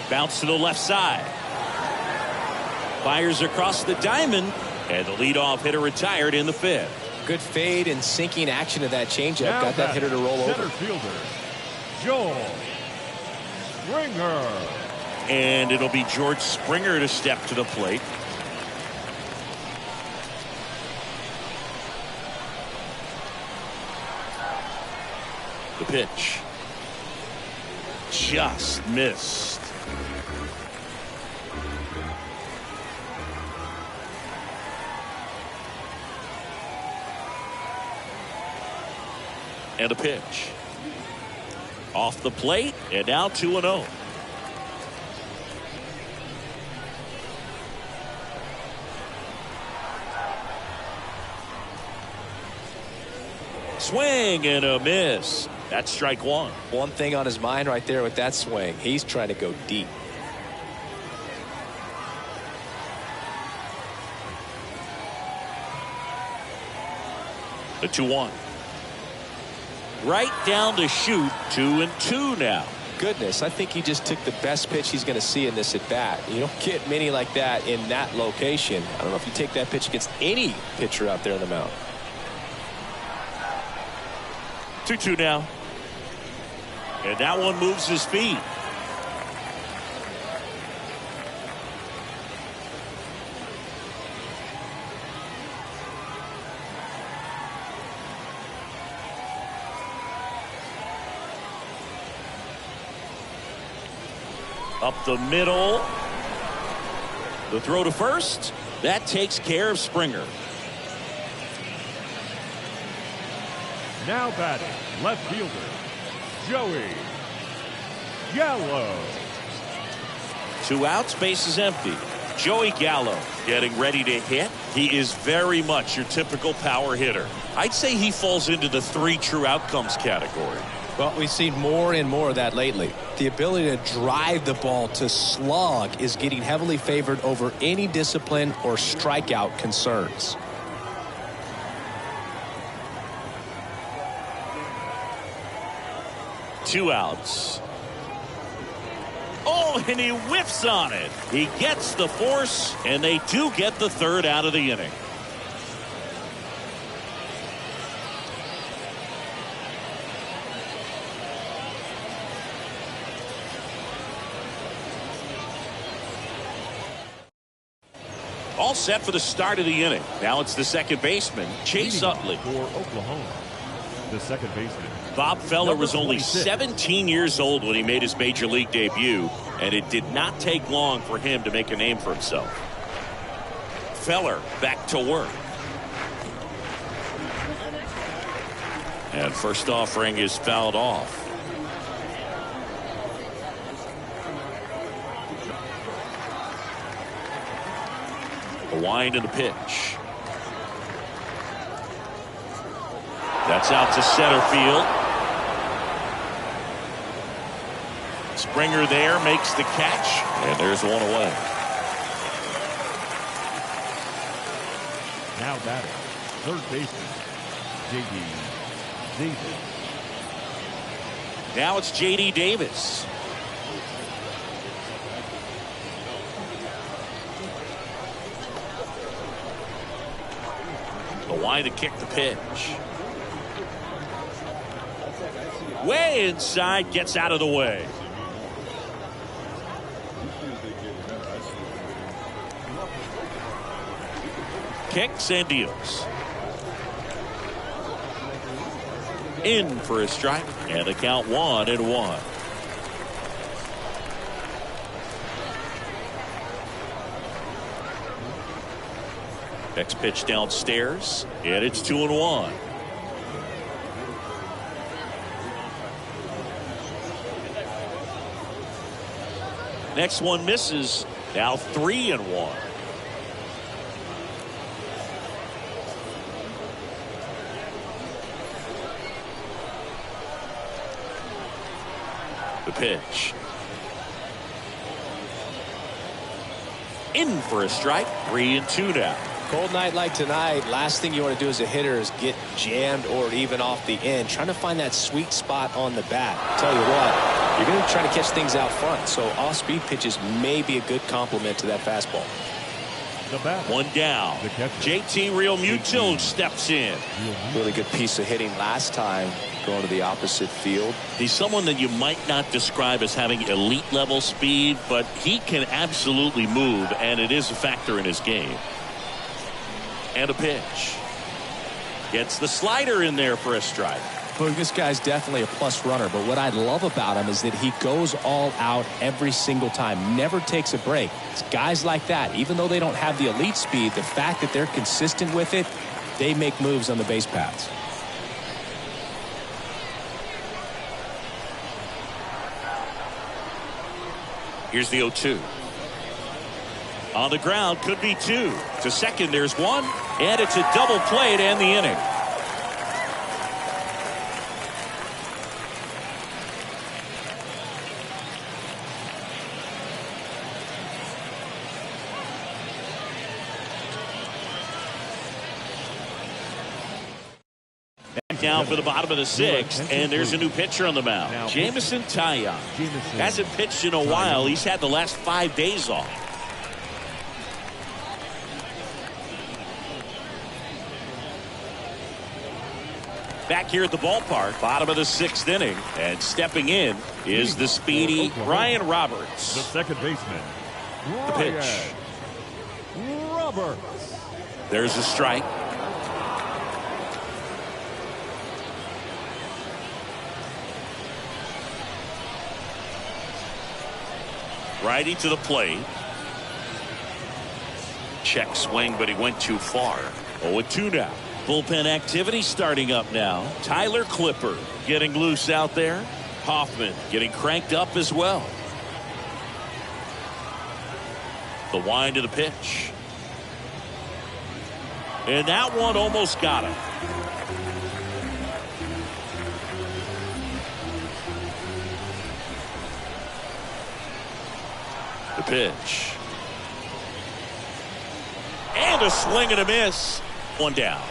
Bounce to the left side. Fires across the diamond, and the leadoff hitter retired in the 5th. Good fade and sinking action of that changeup. Got that hitter to roll center over. fielder, Joel Springer. And it'll be George Springer to step to the plate. The pitch. Just missed. And a pitch. Off the plate, and now 2-0. Swing and a miss. That's strike 1. One thing on his mind right there with that swing. He's trying to go deep. The 2-1. Right down to shoot. 2-2 now. Goodness, I think he just took the best pitch he's going to see in this at bat. You don't get many like that in that location. I don't know if you take that pitch against any pitcher out there on the mound. 2-2 now. And that one moves his feet. Up the middle. The throw to first. That takes care of Springer. Now batting, left fielder, Joey Gallo. 2 outs, base is empty. Joey Gallo getting ready to hit. He is very much your typical power hitter. I'd say he falls into the 3 true outcomes category. Well, we've seen more and more of that lately. The ability to drive the ball to slug is getting heavily favored over any discipline or strikeout concerns. Two outs. Oh, and he whiffs on it. He gets the force, and they do get the 3rd out of the inning. All set for the start of the inning. Now it's the second baseman, Chase Utley. For Oklahoma, the second baseman. Bob Feller was only 26. 17 years old when he made his major league debut, and it did not take long for him to make a name for himself. Feller back to work. And first offering is fouled off. The wind and the pitch. That's out to center field. Springer there makes the catch, and there's one away. Now batting, third baseman, J.D. Davis. Now it's J.D. Davis. The wind to kick the pitch. Way inside, gets out of the way. kicks and deals. In for a strike, and the count 1-1. Next pitch downstairs, and it's 2-1. Next one misses. Now 3-1. The pitch. In for a strike. 3-2 now. Cold night like tonight, last thing you want to do as a hitter is get jammed or even off the end. Trying to find that sweet spot on the bat. Tell you what, you're going to try to catch things out front. So off-speed pitches may be a good complement to that fastball. One down. JT Realmuto steps in. Really good piece of hitting last time, going to the opposite field. He's someone that you might not describe as having elite level speed, but he can absolutely move, and it is a factor in his game. And a pitch. Gets the slider in there for a strike. Look, this guy's definitely a plus runner, but what I love about him is that he goes all out every single time, never takes a break. It's guys like that, even though they don't have the elite speed, the fact that they're consistent with it, they make moves on the base paths. Here's the 0-2. On the ground, could be two. To second, there's one, and it's a double play to end the inning. Down for the bottom of the sixth, and there's a new pitcher on the mound. Jameson Taillon hasn't pitched in a while. He's had the last 5 days off. Back here at the ballpark, bottom of the sixth inning, and stepping in is the speedy Ryan Roberts. The second baseman. The pitch. Roberts. There's a strike. Righty to the plate. Check swing, but he went too far. 0-2 now. Bullpen activity starting up now. Tyler Clipper getting loose out there. Hoffman getting cranked up as well. The wind of the pitch. And that one almost got him. The pitch. And a swing and a miss. One down.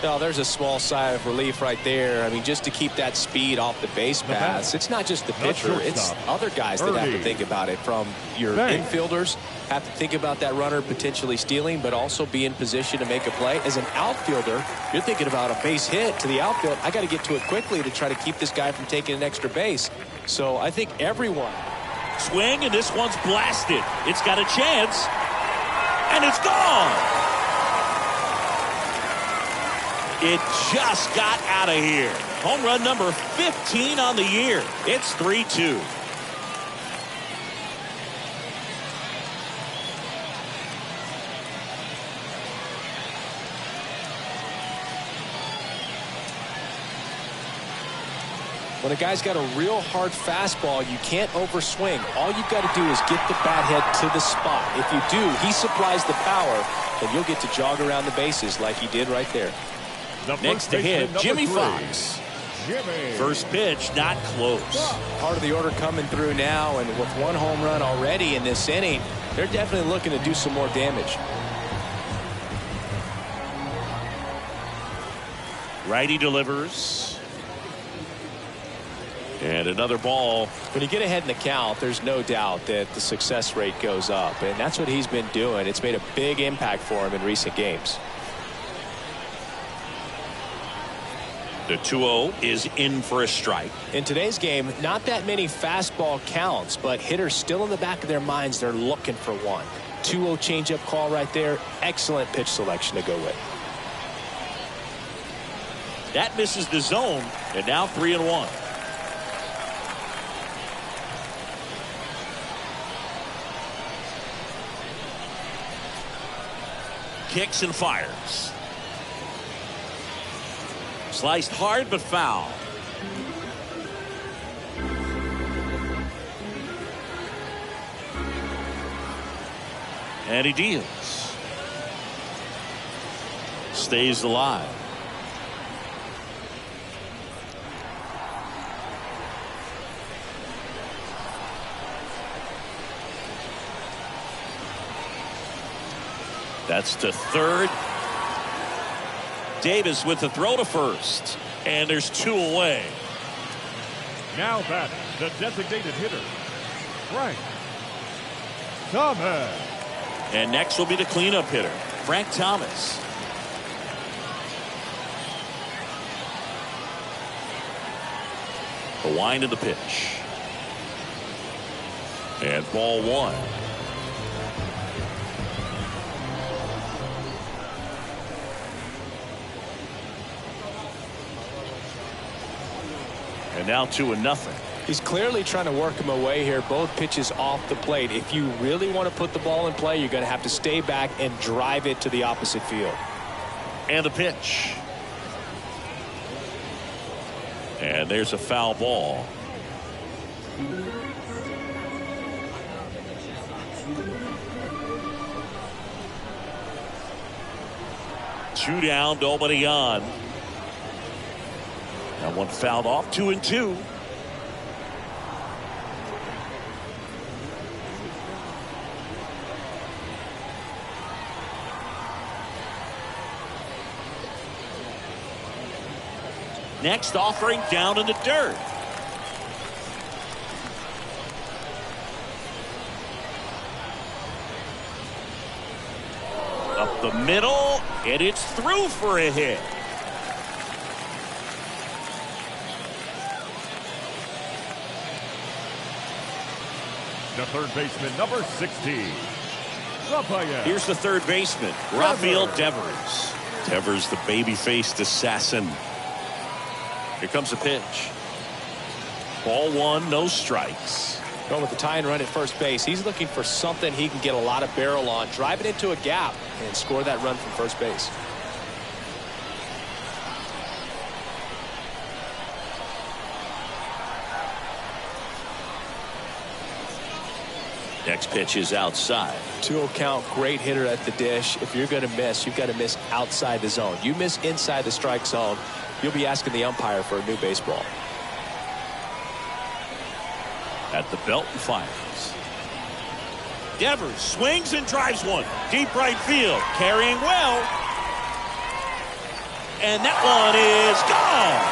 Well, there's a small sigh of relief right there. I mean, just to keep that speed off the base paths. It's not just the pitcher. It's other guys that have to think about it. From your infielders have to think about that runner potentially stealing, but also be in position to make a play. As an outfielder, you're thinking about a base hit to the outfield. I got to get to it quickly to try to keep this guy from taking an extra base. So I think everyone. Swing, and this one's blasted. It's got a chance, and it's gone. It just got out of here. Home run number 15 on the year. It's 3-2. When a guy's got a real hard fastball, you can't overswing. All you've got to do is get the bat head to the spot. If you do, he supplies the power, and you'll get to jog around the bases like he did right there. Next to hit, Jimmy Fox. First pitch, not close. Part of the order coming through now, and with one home run already in this inning, they're definitely looking to do some more damage. Righty delivers. And another ball. When you get ahead in the count, there's no doubt that the success rate goes up, and that's what he's been doing. It's made a big impact for him in recent games. The 2-0 is in for a strike. In today's game, not that many fastball counts, but hitters still in the back of their minds, they're looking for one. 2-0 changeup call right there. Excellent pitch selection to go with. That misses the zone, and now 3-1. Kicks and fires. Sliced hard but foul. And he deals. Stays alive. That's to third. Davis with the throw to first. And there's 2 away. Now batting, the designated hitter, Frank Thomas. And next will be the cleanup hitter, Frank Thomas. The wind of the pitch. And ball 1. And now 2-0. He's clearly trying to work him away here. Both pitches off the plate. If you really want to put the ball in play, you're going to have to stay back and drive it to the opposite field. And the pitch. And there's a foul ball. Two down, nobody on. That one fouled off. 2-2. Next offering down in the dirt. Up the middle, and it's through for a hit. The third baseman, number 60, Raphael. Here's the third baseman, Rafael Devers. Devers, the baby-faced assassin. Here comes the pitch. Ball 1, no strikes. Going with the tying run at first base. He's looking for something he can get a lot of barrel on. Drive it into a gap and score that run from first base. Next pitch is outside. 2-0 count, great hitter at the dish. If you're going to miss, you've got to miss outside the zone. You miss inside the strike zone, you'll be asking the umpire for a new baseball. At the belt and fires. Devers swings and drives one. Deep right field. Carrying well. And that one is gone.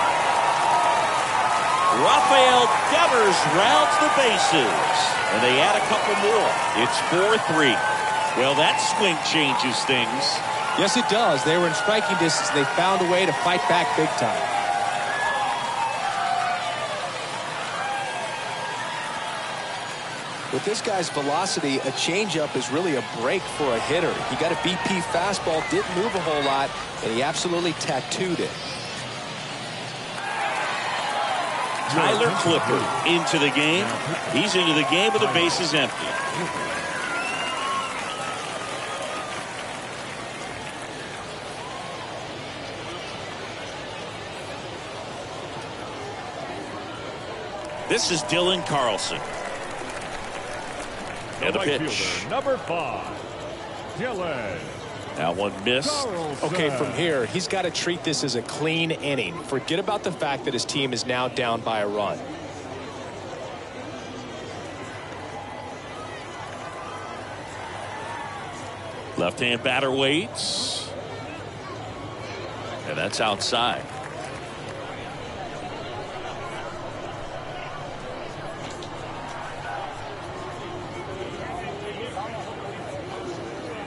Rafael Devers rounds the bases. And they add a couple more. It's 4-3. Well, that swing changes things. Yes, it does. They were in striking distance. They found a way to fight back big time. With this guy's velocity, a changeup is really a break for a hitter. He got a BP fastball, didn't move a whole lot, and he absolutely tattooed it. Tyler Clippard into the game. He's into the game with the bases empty. This is Dylan Carlson. And the pitch. Number 5, Dylan. That one missed. Okay, from here, he's got to treat this as a clean inning. Forget about the fact that his team is now down by a run. Left-hand batter waits. And that's outside.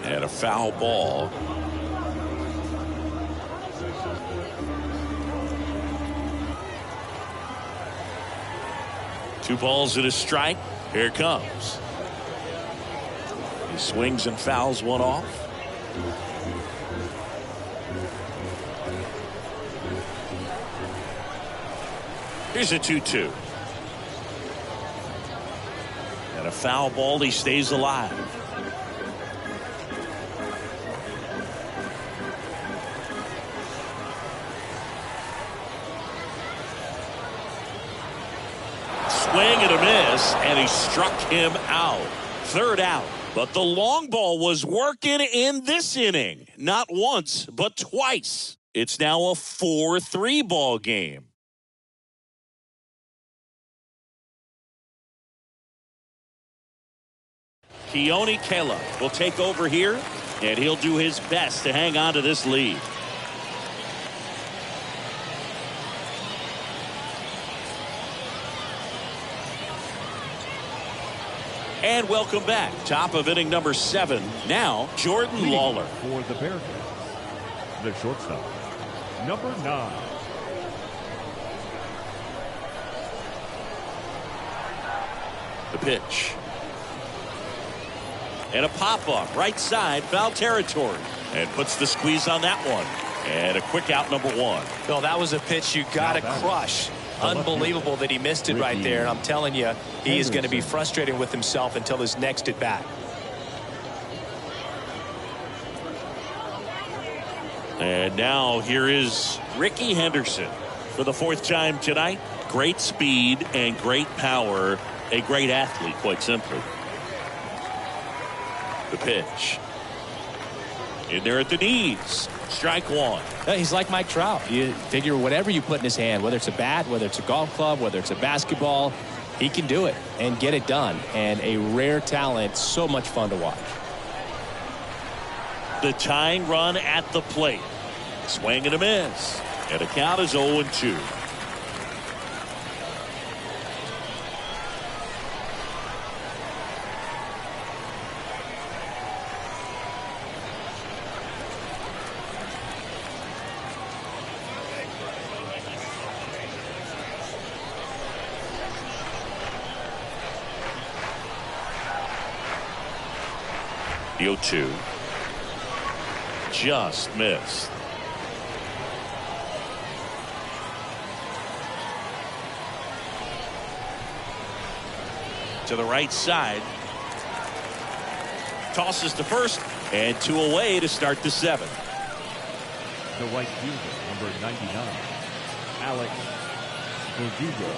And a foul ball. Two balls and a strike. Here it comes. He swings and fouls one off. Here's a 2-2. And a foul ball. He stays alive. Swing and a miss, and he struck him out. Third out. But the long ball was working in this inning. Not once, but twice. It's now a 4-3 ball game. Keone Kela will take over here, and he'll do his best to hang on to this lead. And welcome back. Top of inning number 7. Now, Jordan Lawler. For the Bearcats, the shortstop, number 9. The pitch. And a pop-up, right side, foul territory. And puts the squeeze on that one. And a quick out, number 1. Well, that was a pitch you got to crush. Unbelievable that he missed it right there. And I'm telling you, he is going to be frustrated with himself until his next at bat. And now here is Ricky Henderson for the 4th time tonight. Great speed and great power. A great athlete, quite simply. The pitch. In there at the knees. Strike 1. He's like Mike Trout. You figure whatever you put in his hand, whether it's a bat, whether it's a golf club, whether it's a basketball, he can do it and get it done. And a rare talent, so much fun to watch. The tying run at the plate. Swing and a miss. And the count is 0-2. The 0-2. Just missed. To the right side. Tosses to first. And 2 away to start the 7th. The right fielder, number 99, Alex Verdugo.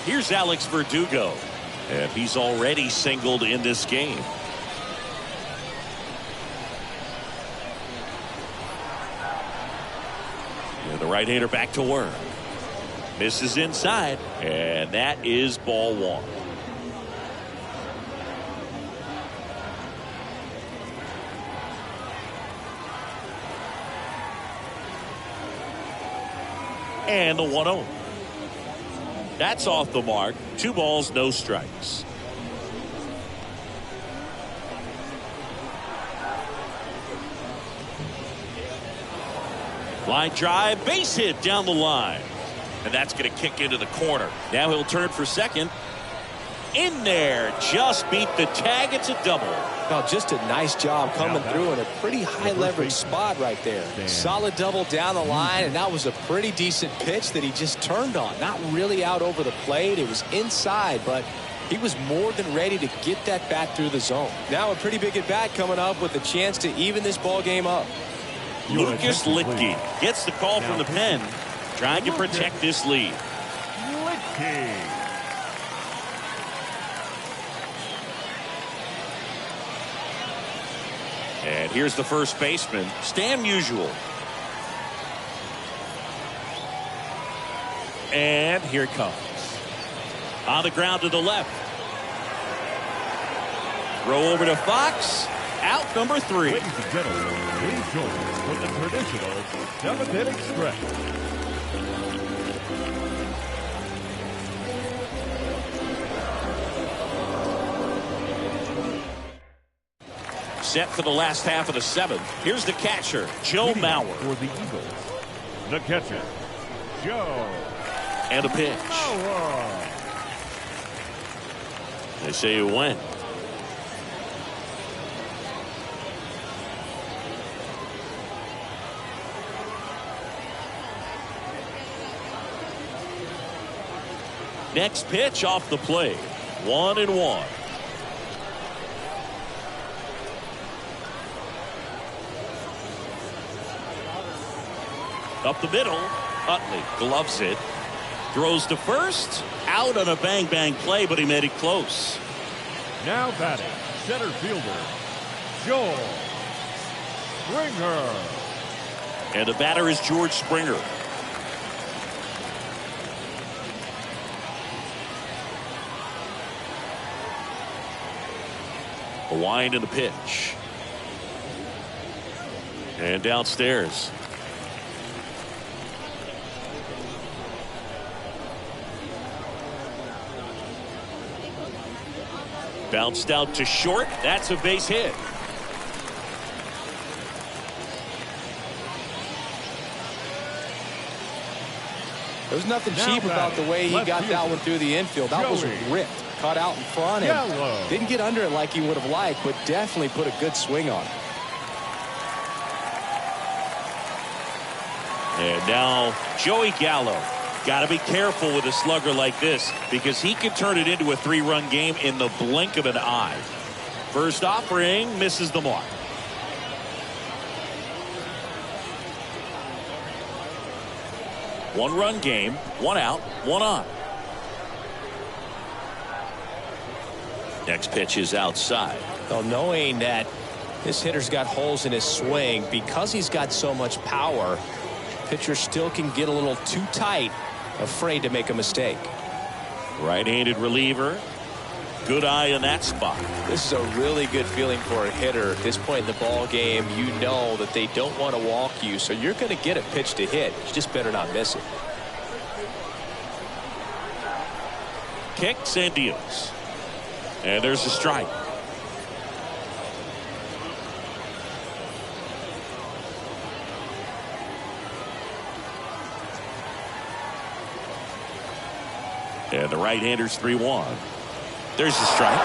Here's Alex Verdugo. And he's already singled in this game. And the right-hander back to work. Misses inside. And that is ball 1. And the 1-0. That's off the mark. 2 balls, no strikes. Line drive, base hit down the line. And that's going to kick into the corner. Now he'll turn for second. In there, just beat the tag. It's a double. Well, just a nice job coming through in a pretty high leverage spot right there. Solid double down the line, and that was a pretty decent pitch that he just turned on. Not really out over the plate. It was inside, but he was more than ready to get that bat through the zone. Now a pretty big at bat coming up with a chance to even this ball game up. Lucas Litke gets the call from the pen, trying to protect this lead. Litke. And here's the first baseman, Stan Musial. And here it comes. On the ground to the left. Throw over to Fox. Out number 3. Ladies and gentlemen, please join us for the traditional 7th inning stretch. Set for the last half of the 7th. Here's the catcher, Joe Mauer. For the Eagles, the catcher, Joe. And a pitch. Mauer. They say it went. Next pitch off the plate. 1-1. Up the middle. Utley gloves it. Throws to first. Out on a bang-bang play, but he made it close. Now batting, center fielder, Joel Springer. And the batter is George Springer. A wind in the pitch. And downstairs. Bounced out to short. That's a base hit. There's nothing cheap about the way he got that one through the infield. That was ripped. Caught out in front and didn't get under it like he would have liked, but definitely put a good swing on it. And now Joey Gallo. Got to be careful with a slugger like this because he can turn it into a 3-run game in the blink of an eye. First offering misses the mark. One-run game, 1 out, 1 on. Next pitch is outside. Well, knowing that this hitter's got holes in his swing, because he's got so much power, pitcher still can get a little too tight, afraid to make a mistake. Right-handed reliever. Good eye in that spot. This is a really good feeling for a hitter. At this point in the ball game, you know that they don't want to walk you, so you're going to get a pitch to hit. You just better not miss it. Kicks and deals. And there's a strike. And the right-hander's 3-1. There's a strike.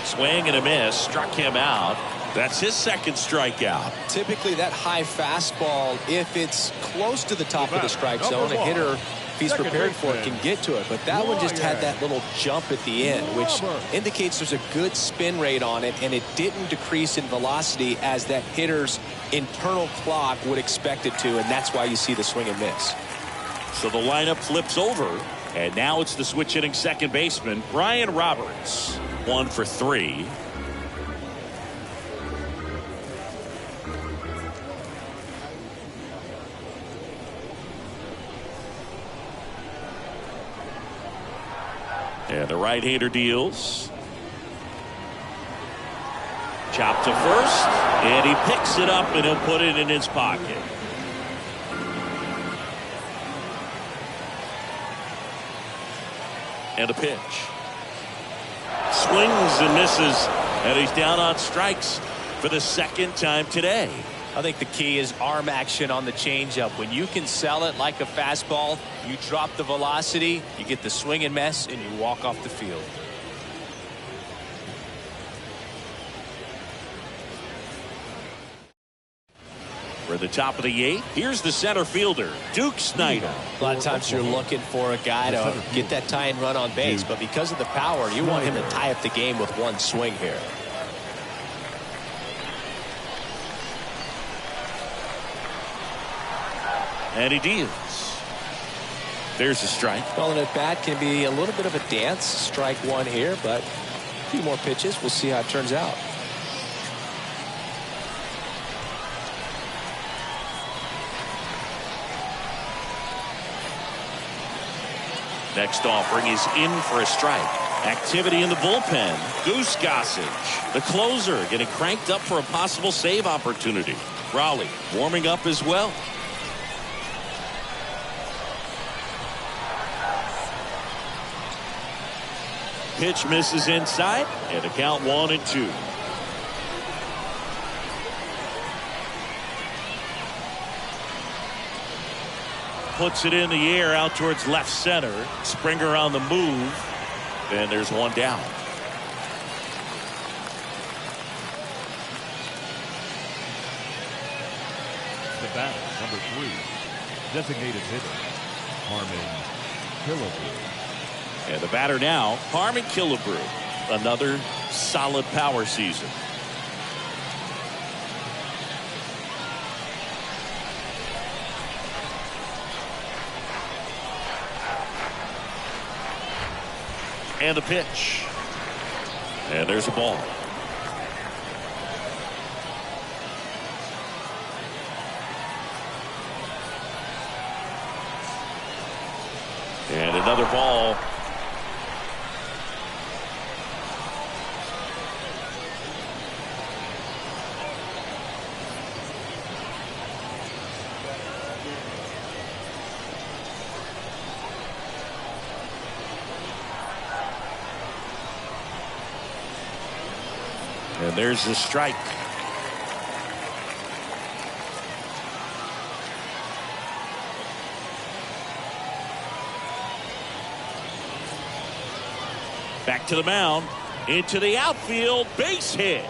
Swing and a miss. Struck him out. That's his second strikeout. Typically that high fastball, if it's close to the top of the strike zone, a hitter, if he's prepared for it, can get to it. But that one just had that little jump at the end, which indicates there's a good spin rate on it, and it didn't decrease in velocity as that hitter's internal clock would expect it to, and that's why you see the swing and miss. So the lineup flips over, and now it's the switch hitting second baseman, Brian Roberts. 1 for 3. And the right-hander deals. Chop to first, and he picks it up, and he'll put it in his pocket. And a pitch. Swings and misses, and he's down on strikes for the second time today. I think the key is arm action on the changeup. When you can sell it like a fastball, you drop the velocity, you get the swing and miss, and you walk off the field. For the top of the 8th, here's the center fielder, Duke Snider. A lot of times you're looking for a guy to get that tying run on base, but because of the power, you want him to tie up the game with one swing here. And he deals. There's a strike. Well, an at-bat can be a little bit of a dance. Strike one here, but a few more pitches. We'll see how it turns out. Next offering is in for a strike. Activity in the bullpen. Goose Gossage, the closer, getting cranked up for a possible save opportunity. Raleigh warming up as well. Pitch misses inside, and the count 1-2. Puts it in the air out towards left center. Springer on the move, and there's one down. the batter, number 3, designated hitter, Harmon Killebrew. And the batter now, Harmon Killebrew. Another solid power season. And the pitch. And there's a ball. And another ball. And there's the strike. Back to the mound, into the outfield, base hit.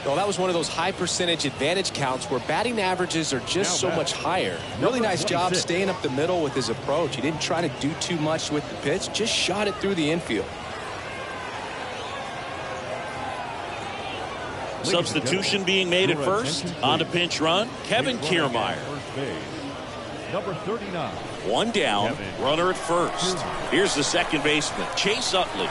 Well, that was one of those high percentage advantage counts where batting averages are just so much higher. Really nice job staying up the middle with his approach. He didn't try to do too much with the pitch, just shot it through the infield. Substitution being made at first. On to pinch run, Kevin Kiermaier. Number 39. One down, runner at first. Here's the second baseman, Chase Utley.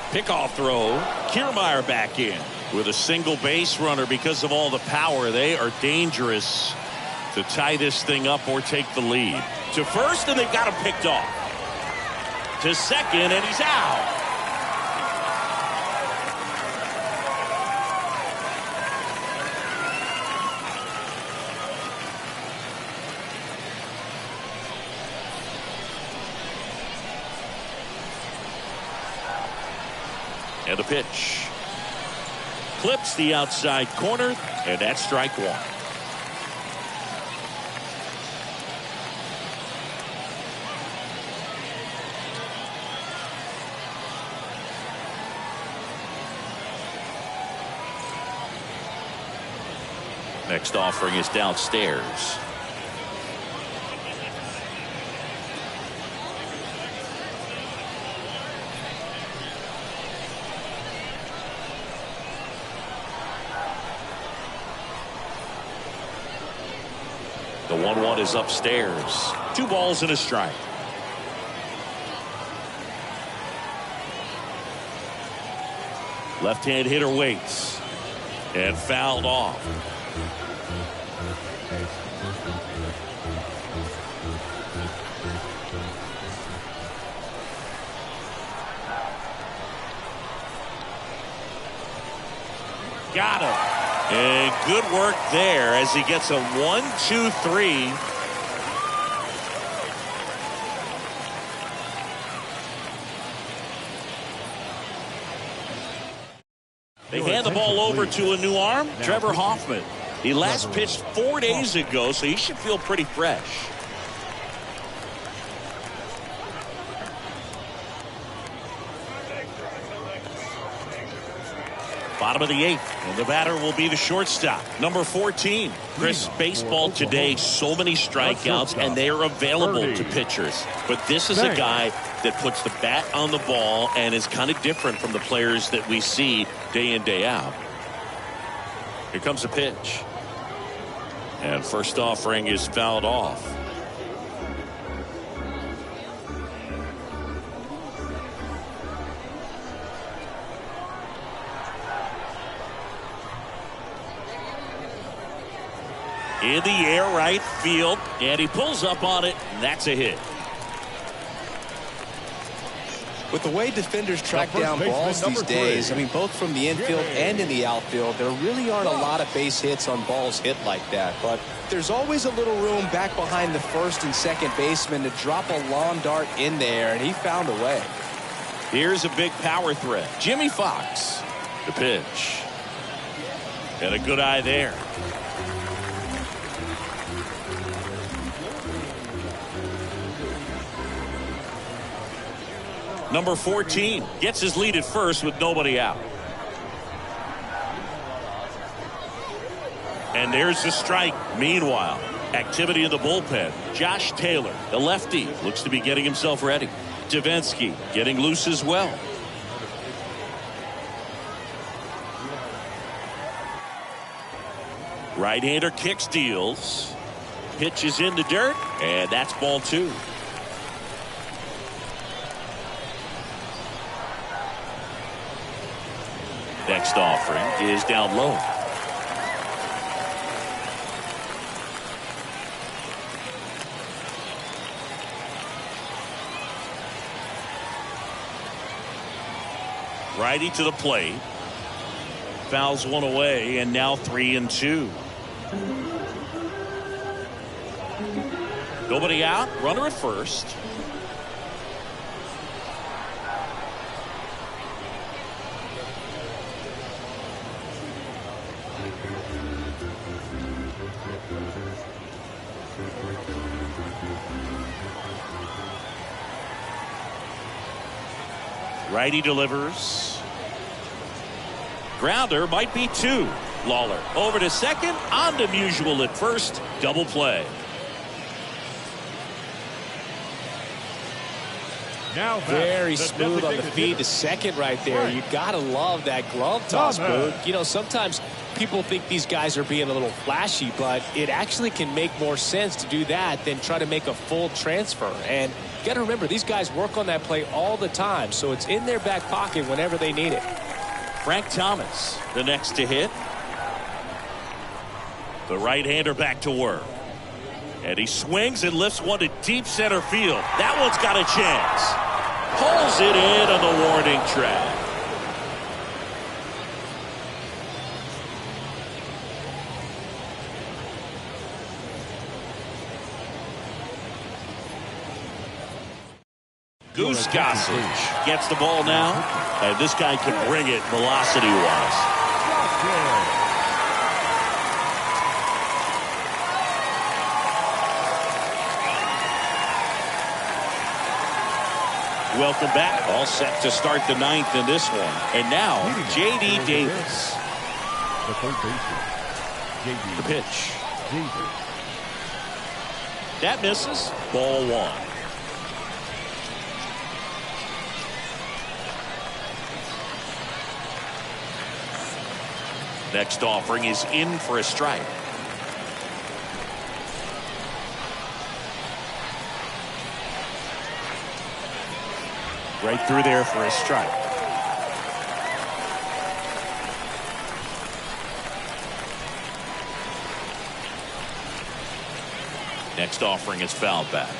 Pickoff throw, Kiermaier back in. With a single base runner because of all the power, they are dangerous to tie this thing up or take the lead. To first, and they've got him picked off. To second, and he's out. And the pitch. Clips the outside corner, and that's strike one. Next offering is downstairs. The 1-1 is upstairs. 2 balls and a strike. Left-hand hitter waits. And fouled off. Got him. And good work there as he gets a 1-2-3. They hand the ball over to a new arm, Trevor Hoffman. He last pitched 4 days ago, so he should feel pretty fresh. Bottom of the 8th, and the batter will be the shortstop, number 14. Chris, baseball today, so many strikeouts, and they are available to pitchers. But this is a guy that puts the bat on the ball and is kind of different from the players that we see day in, day out. Here comes the pitch. And first offering is fouled off. In the air, right field, and he pulls up on it, and that's a hit. With the way defenders track down balls these days, I mean, both from the infield and in the outfield, there really aren't a lot of base hits on balls hit like that. But there's always a little room back behind the first and second baseman to drop a lawn dart in there, and he found a way. Here's a big power threat. Jimmy Fox. The pitch. And a good eye there. Number 14 gets his lead at first with nobody out. And there's the strike. Meanwhile, activity in the bullpen. Josh Taylor, the lefty, looks to be getting himself ready. Davinsky getting loose as well. Right-hander kick steals. Pitches in the dirt, and that's ball 2. Next offering is down low. Righty to the plate. Fouls one away, and now 3-2. Nobody out. Runner at first. Righty delivers. Grounder might be 2. Lawler over to second. On to Musial at first. Double play. Now very smooth on the feed to second right there. You got to love that glove toss, Boog. You know, sometimes people think these guys are being a little flashy, but it actually can make more sense to do that than try to make a full transfer. And you got to remember, these guys work on that play all the time, so it's in their back pocket whenever they need it. Frank Thomas, the next to hit. The right-hander back to work. And he swings and lifts one to deep center field. That one's got a chance. Pulls it in on the warning track. Goose Gossage gets the ball now. And this guy can bring it velocity-wise. Welcome back. All set to start the 9th in this one. And now, J.D. Davis. The third baseman, J.D. The pitch. Davis. That misses. Ball 1. Next offering is in for a strike. Right through there for a strike. Next offering is fouled back.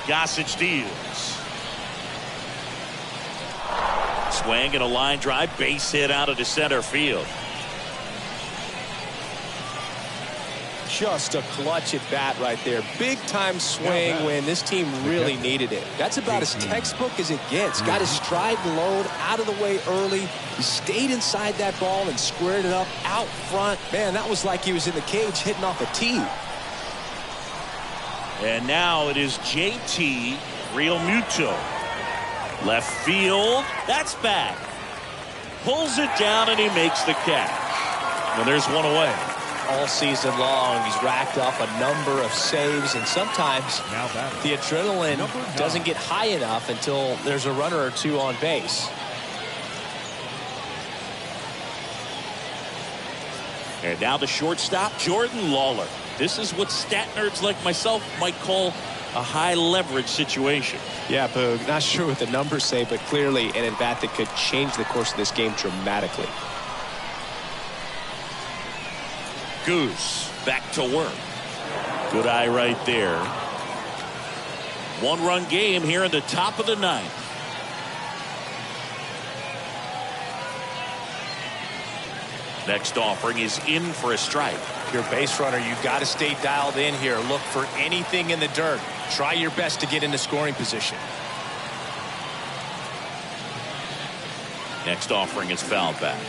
Gossage deals. Swing and a line drive, base hit out of the center field. Just a clutch at bat right there. Big time swing when this team really needed it. That's about as textbook as it gets. Got his stride and load out of the way early. He stayed inside that ball and squared it up out front. Man, that was like he was in the cage hitting off a tee. And now it is JT Realmuto. Left field. That's back. Pulls it down and he makes the catch. And there's one away. All season long, he's racked up a number of saves, and sometimes the adrenaline doesn't get high enough until there's a runner or two on base. And now the shortstop, Jordan Lawler. This is what stat nerds like myself might call a high leverage situation. Yeah, Boog, not sure what the numbers say, but clearly an at-bat that could change the course of this game dramatically. Goose back to work. Good eye right there. One-run game here in the top of the 9th. Next offering is in for a strike. If you're a base runner, you've got to stay dialed in here. Look for anything in the dirt. Try your best to get into scoring position. Next offering is fouled back.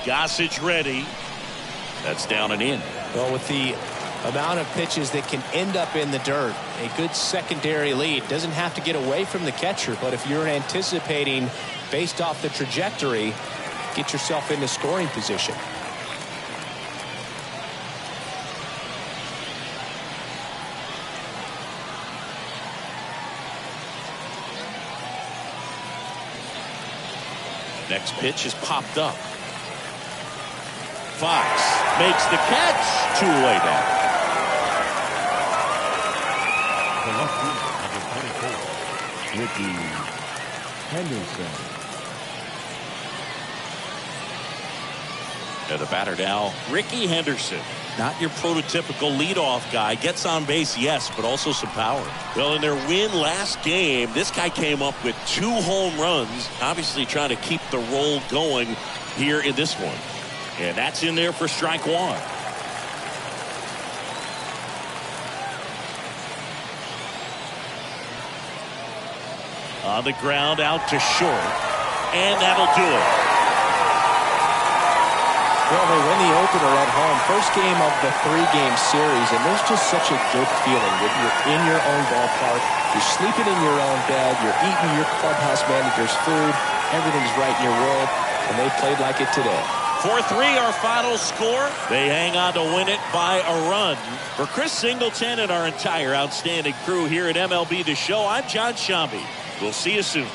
Gossage ready. That's down and in. Well, with the amount of pitches that can end up in the dirt, a good secondary lead. Doesn't have to get away from the catcher, but if you're anticipating based off the trajectory, get yourself into scoring position. Next pitch is popped up. Fox makes the catch. 2 away now. The left fielder, number 24, Ricky Henderson. And the batter now, Ricky Henderson. Not your prototypical leadoff guy. Gets on base, yes, but also some power. Well, in their win last game, this guy came up with 2 home runs. Obviously trying to keep the roll going here in this one. And that's in there for strike 1. On the ground, out to short. And that'll do it. Well, they win the opener at home. First game of the 3-game series, and there's just such a good feeling when you're in your own ballpark. You're sleeping in your own bed. You're eating your clubhouse manager's food. Everything's right in your world, and they played like it today. 4-3 our final score. They hang on to win it by a run. For Chris Singleton and our entire outstanding crew here at MLB The Show, I'm John Shambi. We'll see you soon.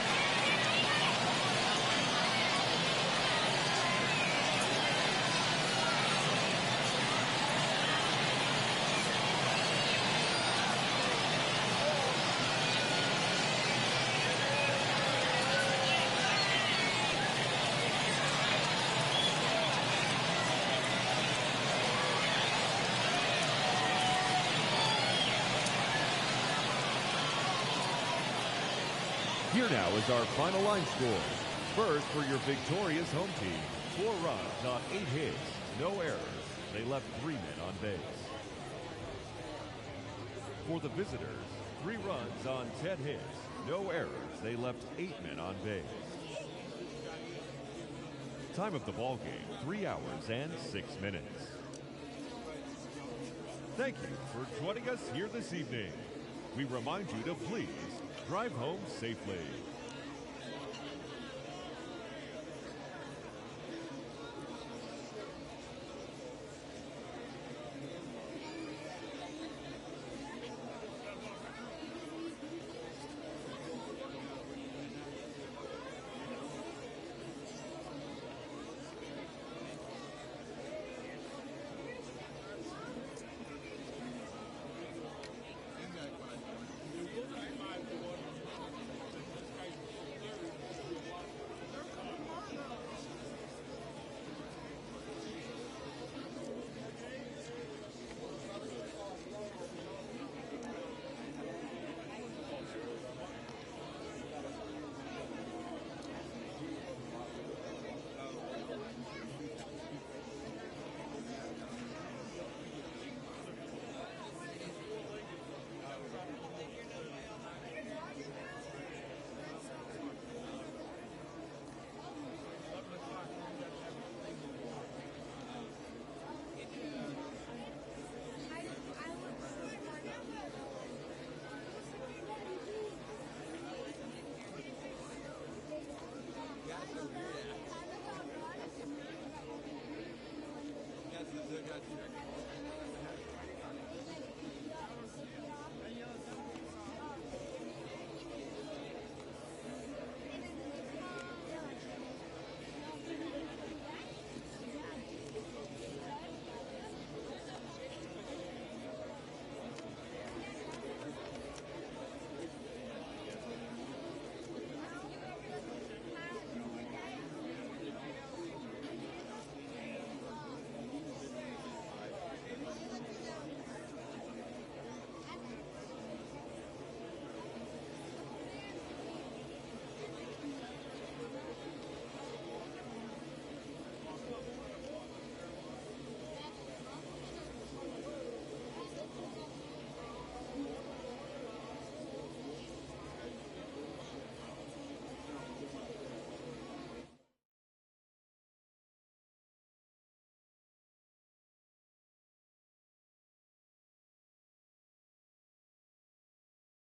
Here now is our final line score. First, for your victorious home team, 4 runs on 8 hits, no errors. They left 3 men on base. For the visitors, 3 runs on 10 hits, no errors. They left 8 men on base. Time of the ball game, 3 hours and 6 minutes. Thank you for joining us here this evening. We remind you to please drive home safely.